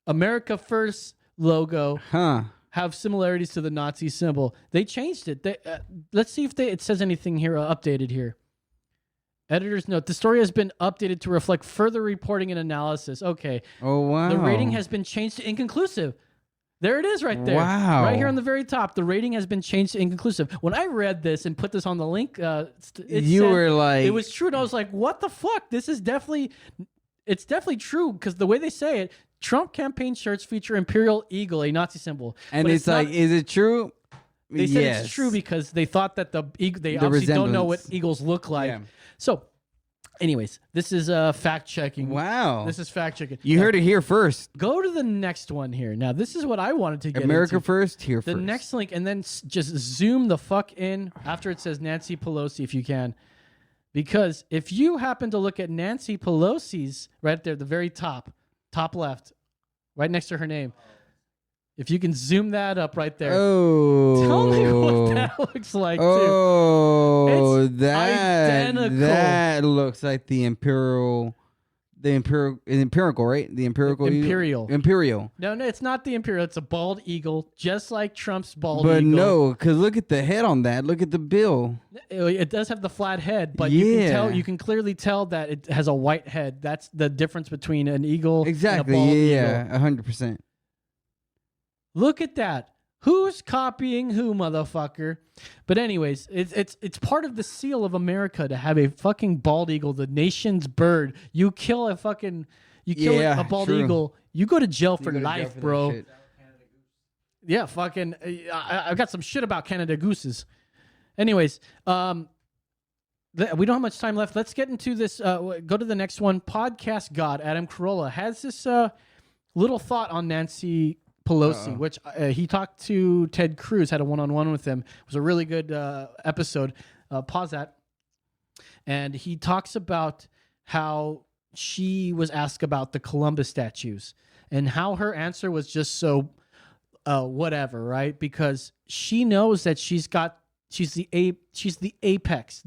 America First logo have similarities to the Nazi symbol? They changed it. Let's see if it says anything here updated here. Editor's note: the story has been updated to reflect further reporting and analysis. Okay. Oh, wow. The rating has been changed to inconclusive. There it is right there. Wow. Right here on the very top. The rating has been changed to inconclusive. When I read this and put this on the link, you were like... It was true. And I was like, what the fuck? This is definitely... It's definitely true because the way they say it, Trump campaign shirts feature Imperial Eagle, a Nazi symbol. And But it's like, is it true? They said it's true because they thought that they obviously don't know what eagles look like. Yeah. So, anyways, this is fact checking. Wow. This is fact checking. You heard it here first. Go to the next one here. Now, this is what I wanted to get America into. first, here The first. next link, and then just zoom the fuck in after it says Nancy Pelosi if you can. Because if you happen to look at Nancy Pelosi's right there, the very top left, right next to her name, if you can zoom that up right there. Oh. Tell me what that looks like, Oh, It's identical. that looks like the empirical, right? The empirical Imperial. No, it's not the Imperial. It's a bald eagle, just like Trump's bald But eagle. no, because look at the head on that. Look at the bill. It does have the flat head, but Yeah. you can clearly tell that it has a white head. That's the difference between an eagle Exactly. and a bald Yeah, eagle. 100%. Look at that. Who's copying who, motherfucker? But anyways, it's part of the seal of America to have a fucking bald eagle, the nation's bird. You kill a bald true. eagle, you go to jail for go to jail life, for that bro. shit. Yeah, fucking. I've got some shit about Canada gooses. Anyways, we don't have much time left. Let's get into this. Go to the next one. Podcast God Adam Carolla has this little thought on Nancy Pelosi, which he talked to Ted Cruz, had a one-on-one with him. It was a really good episode. Pause that. And he talks about how she was asked about the Columbus statues and how her answer was just so whatever, right? Because she knows that she's the apex.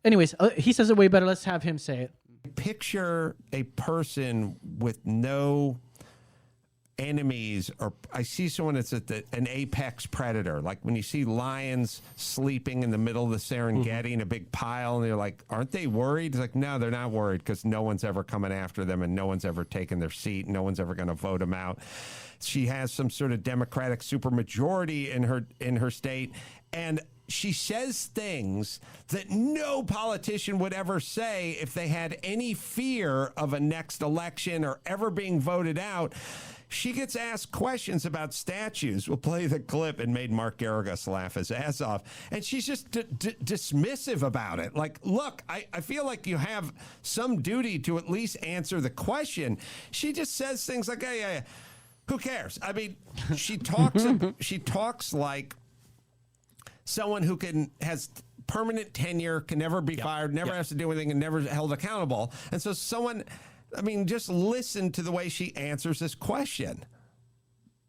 Anyways, he says it way better. Let's have him say it. Picture a person with no enemies, or I see someone that's an apex predator. Like when you see lions sleeping in the middle of the Serengeti in a big pile, and they're like, aren't they worried? It's like, no, they're not worried because no one's ever coming after them and no one's ever taken their seat. No one's ever going to vote them out. She has some sort of Democratic supermajority in her state, and she says things that no politician would ever say if they had any fear of a next election or ever being voted out. She gets asked questions about statues. We'll play the clip. It made Mark Garrigus laugh his ass off. And she's just dismissive about it. Like, look, I feel like you have some duty to at least answer the question. She just says things like, yeah. Who cares? I mean, she talks like someone who has permanent tenure, can never be fired, never has to do anything, and never held accountable. And so just listen to the way she answers this question.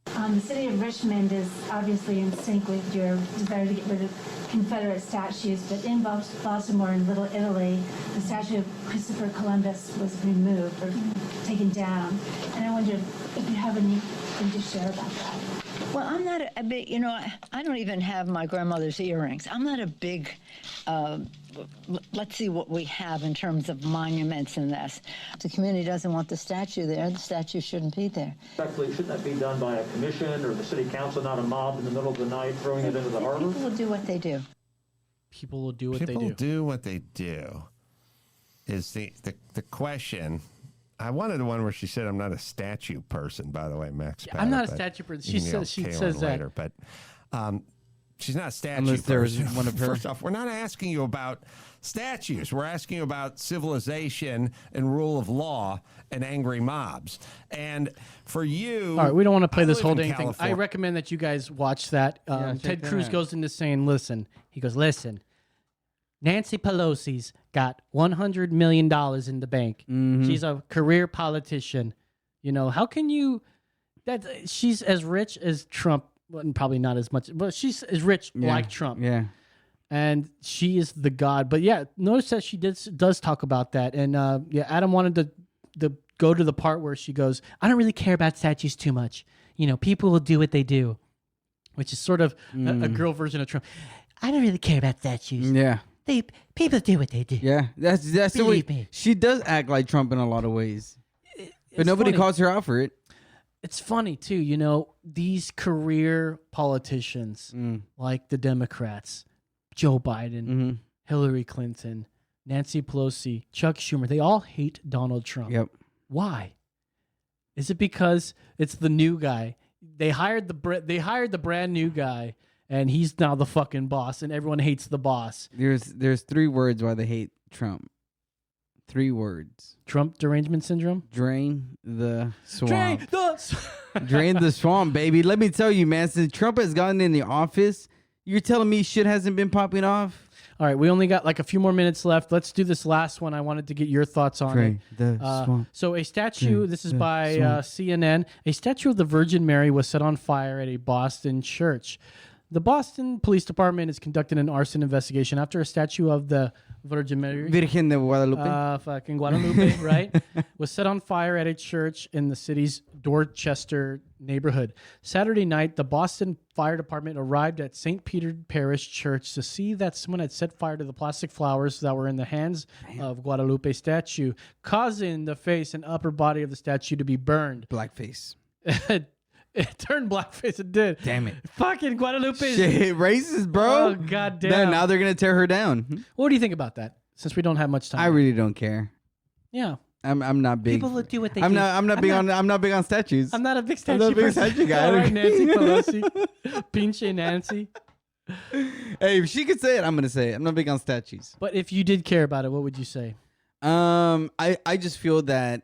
The city of Richmond is obviously in sync with your desire to get rid of Confederate statues, but in Baltimore and Little Italy, the statue of Christopher Columbus was removed or taken down. And I wonder if you have anything to share about that. Well, I'm not a big, I don't even have my grandmother's earrings. I'm not a big, let's see what we have in terms of monuments in this. If the community doesn't want the statue there, the statue shouldn't be there. Actually, shouldn't that be done by a commission or the city council, not a mob in the middle of the night throwing it into the harbor? People will do what they do. People will do what they do. People do what they do is the question. I wanted the one where she said, I'm not a statue person, by the way, Max. I'm not a statue person. She says that. Later, but she's not a statue Unless there was person. one of her. First off, we're not asking you about statues. We're asking you about civilization and rule of law and angry mobs. And for you... All right, we don't want to play this whole dang thing. I recommend that you guys watch that. Ted Cruz goes into saying, listen, Nancy Pelosi's got $100 million in the bank. Mm-hmm. She's a career politician. How can you... she's as rich as Trump. Well, probably not as much, but she's as rich like Trump. Yeah. And she is the god. But yeah, notice that she does talk about that. And Adam wanted to go to the part where she goes, I don't really care about statues too much. People will do what they do. Which is sort of a girl version of Trump. I don't really care about statues. Yeah. People do what they do. Yeah, that's the way Believe me. she does act like Trump in a lot of ways, but nobody funny. calls her out for it. It's funny too, you know, these career politicians like the Democrats, Joe Biden, Hillary Clinton, Nancy Pelosi, Chuck Schumer, they all hate Donald Trump. Yep. Why? Is it because it's the new guy? They hired the brand new guy, and he's now the fucking boss, and everyone hates the boss. There's 3 words why they hate Trump. 3 words. Trump derangement syndrome. Drain the swamp. Drain the Drain the swamp, baby. Let me tell you, man. Since Trump has gotten in the office, you're telling me shit hasn't been popping off? All right, we only got like a few more minutes left. Let's do this last one. I wanted to get your thoughts on Drain it. the swamp. So a statue, Drain this is the by swamp. CNN, a statue of the Virgin Mary was set on fire at a Boston church. The Boston Police Department is conducting an arson investigation after a statue of the Virgin Mary, Virgen de Guadalupe. fucking Guadalupe, right, was set on fire at a church in the city's Dorchester neighborhood. Saturday night, the Boston Fire Department arrived at St. Peter Parish Church to see that someone had set fire to the plastic flowers that were in the hands of Guadalupe statue, causing the face and upper body of the statue to be burned. Blackface. It turned blackface. It did. Damn it. Fucking Guadalupe. Shit, racist, bro. Oh, goddamn. Now they're going to tear her down. What do you think about that? Since we don't have much time. I really don't care. Yeah. I'm not big. People do what they I'm do. not big on statues. I'm not a big I'm statue not a big person. statue guy. All right, Nancy Pelosi. Pinche Nancy. Hey, if she could say it, I'm gonna say it. I'm not big on statues. But if you did care about it, what would you say? I just feel that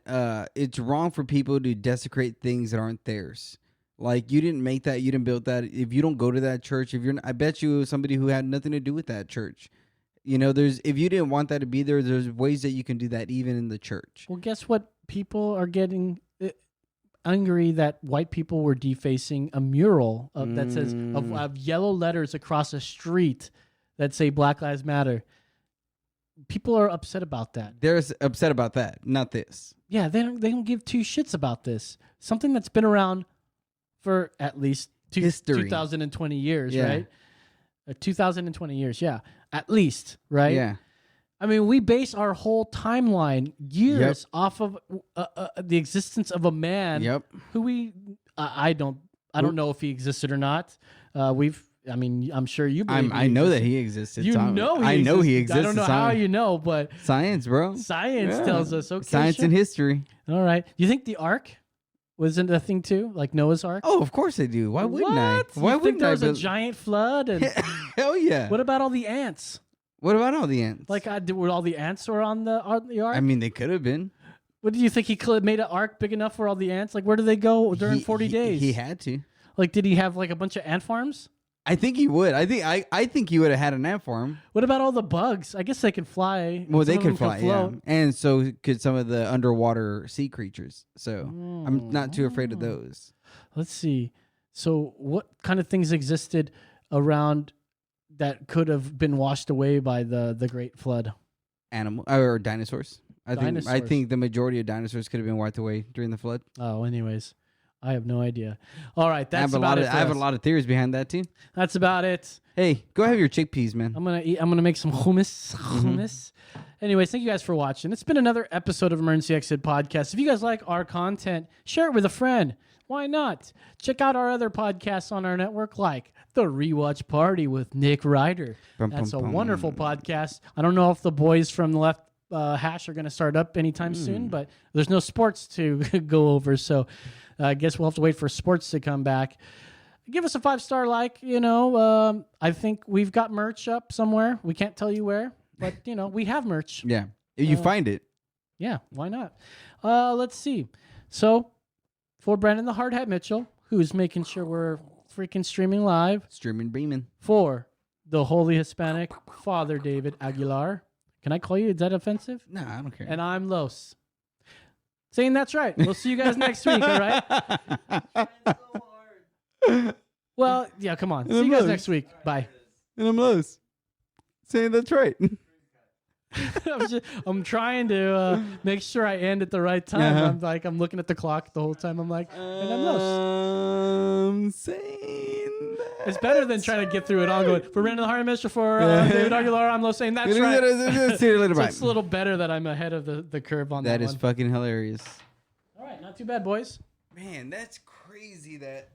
it's wrong for people to desecrate things that aren't theirs. Like, you didn't make that, you didn't build that. If you don't go to that church, I bet you somebody who had nothing to do with that church. You know, if you didn't want that to be there, there's ways that you can do that even in the church. Well, guess what? People are getting angry that white people were defacing a mural that says of yellow letters across a street that say Black Lives Matter. People are upset about that. They're upset about that, not this. Yeah, they don't give 2 shits about this. Something that's been around for at least 2020 years, Yeah. right? 2020 years, yeah. At least, right? Yeah. I mean, we base our whole timeline years off of the existence of a man who I don't know if he existed or not. I'm sure you believe I know that he existed. I know he exists. I don't know how you know, but science, bro. Science tells us. Okay, science sure. and history. All right. You think the Ark wasn't a thing too, like Noah's Ark? Oh, of course I do. Why wouldn't I? What? Why you wouldn't think there was I? a giant flood? And Hell yeah. what about all the ants? What about all the ants? Like, were all the ants were on the Ark? I mean, they could have been. What do you think? He could have made an Ark big enough for all the ants? Like, where do they go during 40 days? He had to. Like, did he have like a bunch of ant farms? I think he would. I think he would have had an ant farm. What about all the bugs? I guess they can fly. Well, they Some of could them fly, can float. yeah. And so could some of the underwater sea creatures. So I'm not too afraid of those. Let's see. So what kind of things existed around that could have been washed away by the Great Flood? Animal or dinosaurs. I Dinosaurs. think the majority of dinosaurs could have been wiped away during the flood. Oh, anyways. I have no idea. All right, I have a lot of theories behind that too. That's about it. Hey, go have your chickpeas, man. I'm gonna make some hummus. Anyways, thank you guys for watching. It's been another episode of Emergency Exit Podcast. If you guys like our content, share it with a friend. Why not? Check out our other podcasts on our network, like The Rewatch Party with Nick Ryder. That's a wonderful podcast. I don't know if the boys from the left hash are going to start up anytime soon, but there's no sports to go over, so I guess we'll have to wait for sports to come back. Give us a 5-star like. I think we've got merch up somewhere. We can't tell you where, but we have merch. Yeah, if you find it. Yeah, why not? Let's see. So for Brandon the Hard Hat Mitchell, who's making sure we're freaking streaming live. Streaming beaming. For the Holy Hispanic, Father David Aguilar. Can I call you? Is that offensive? No, I don't care. And I'm Los. Saying that's right. We'll see you guys next week, all right? Well, yeah, come on. See you guys next week. Bye. And I'm Los. Saying that's right. I'm trying to make sure I end at the right time. I'm looking at the clock the whole time. I'm like, and I'm lost. Saying it's better than trying to get through it all. Going for Brandon the Higher Minister, for David Aguilar, I'm Los saying that's right. So it's a little better that I'm ahead of the curve on that. That is one. fucking hilarious. All right, not too bad, boys. Man, that's crazy that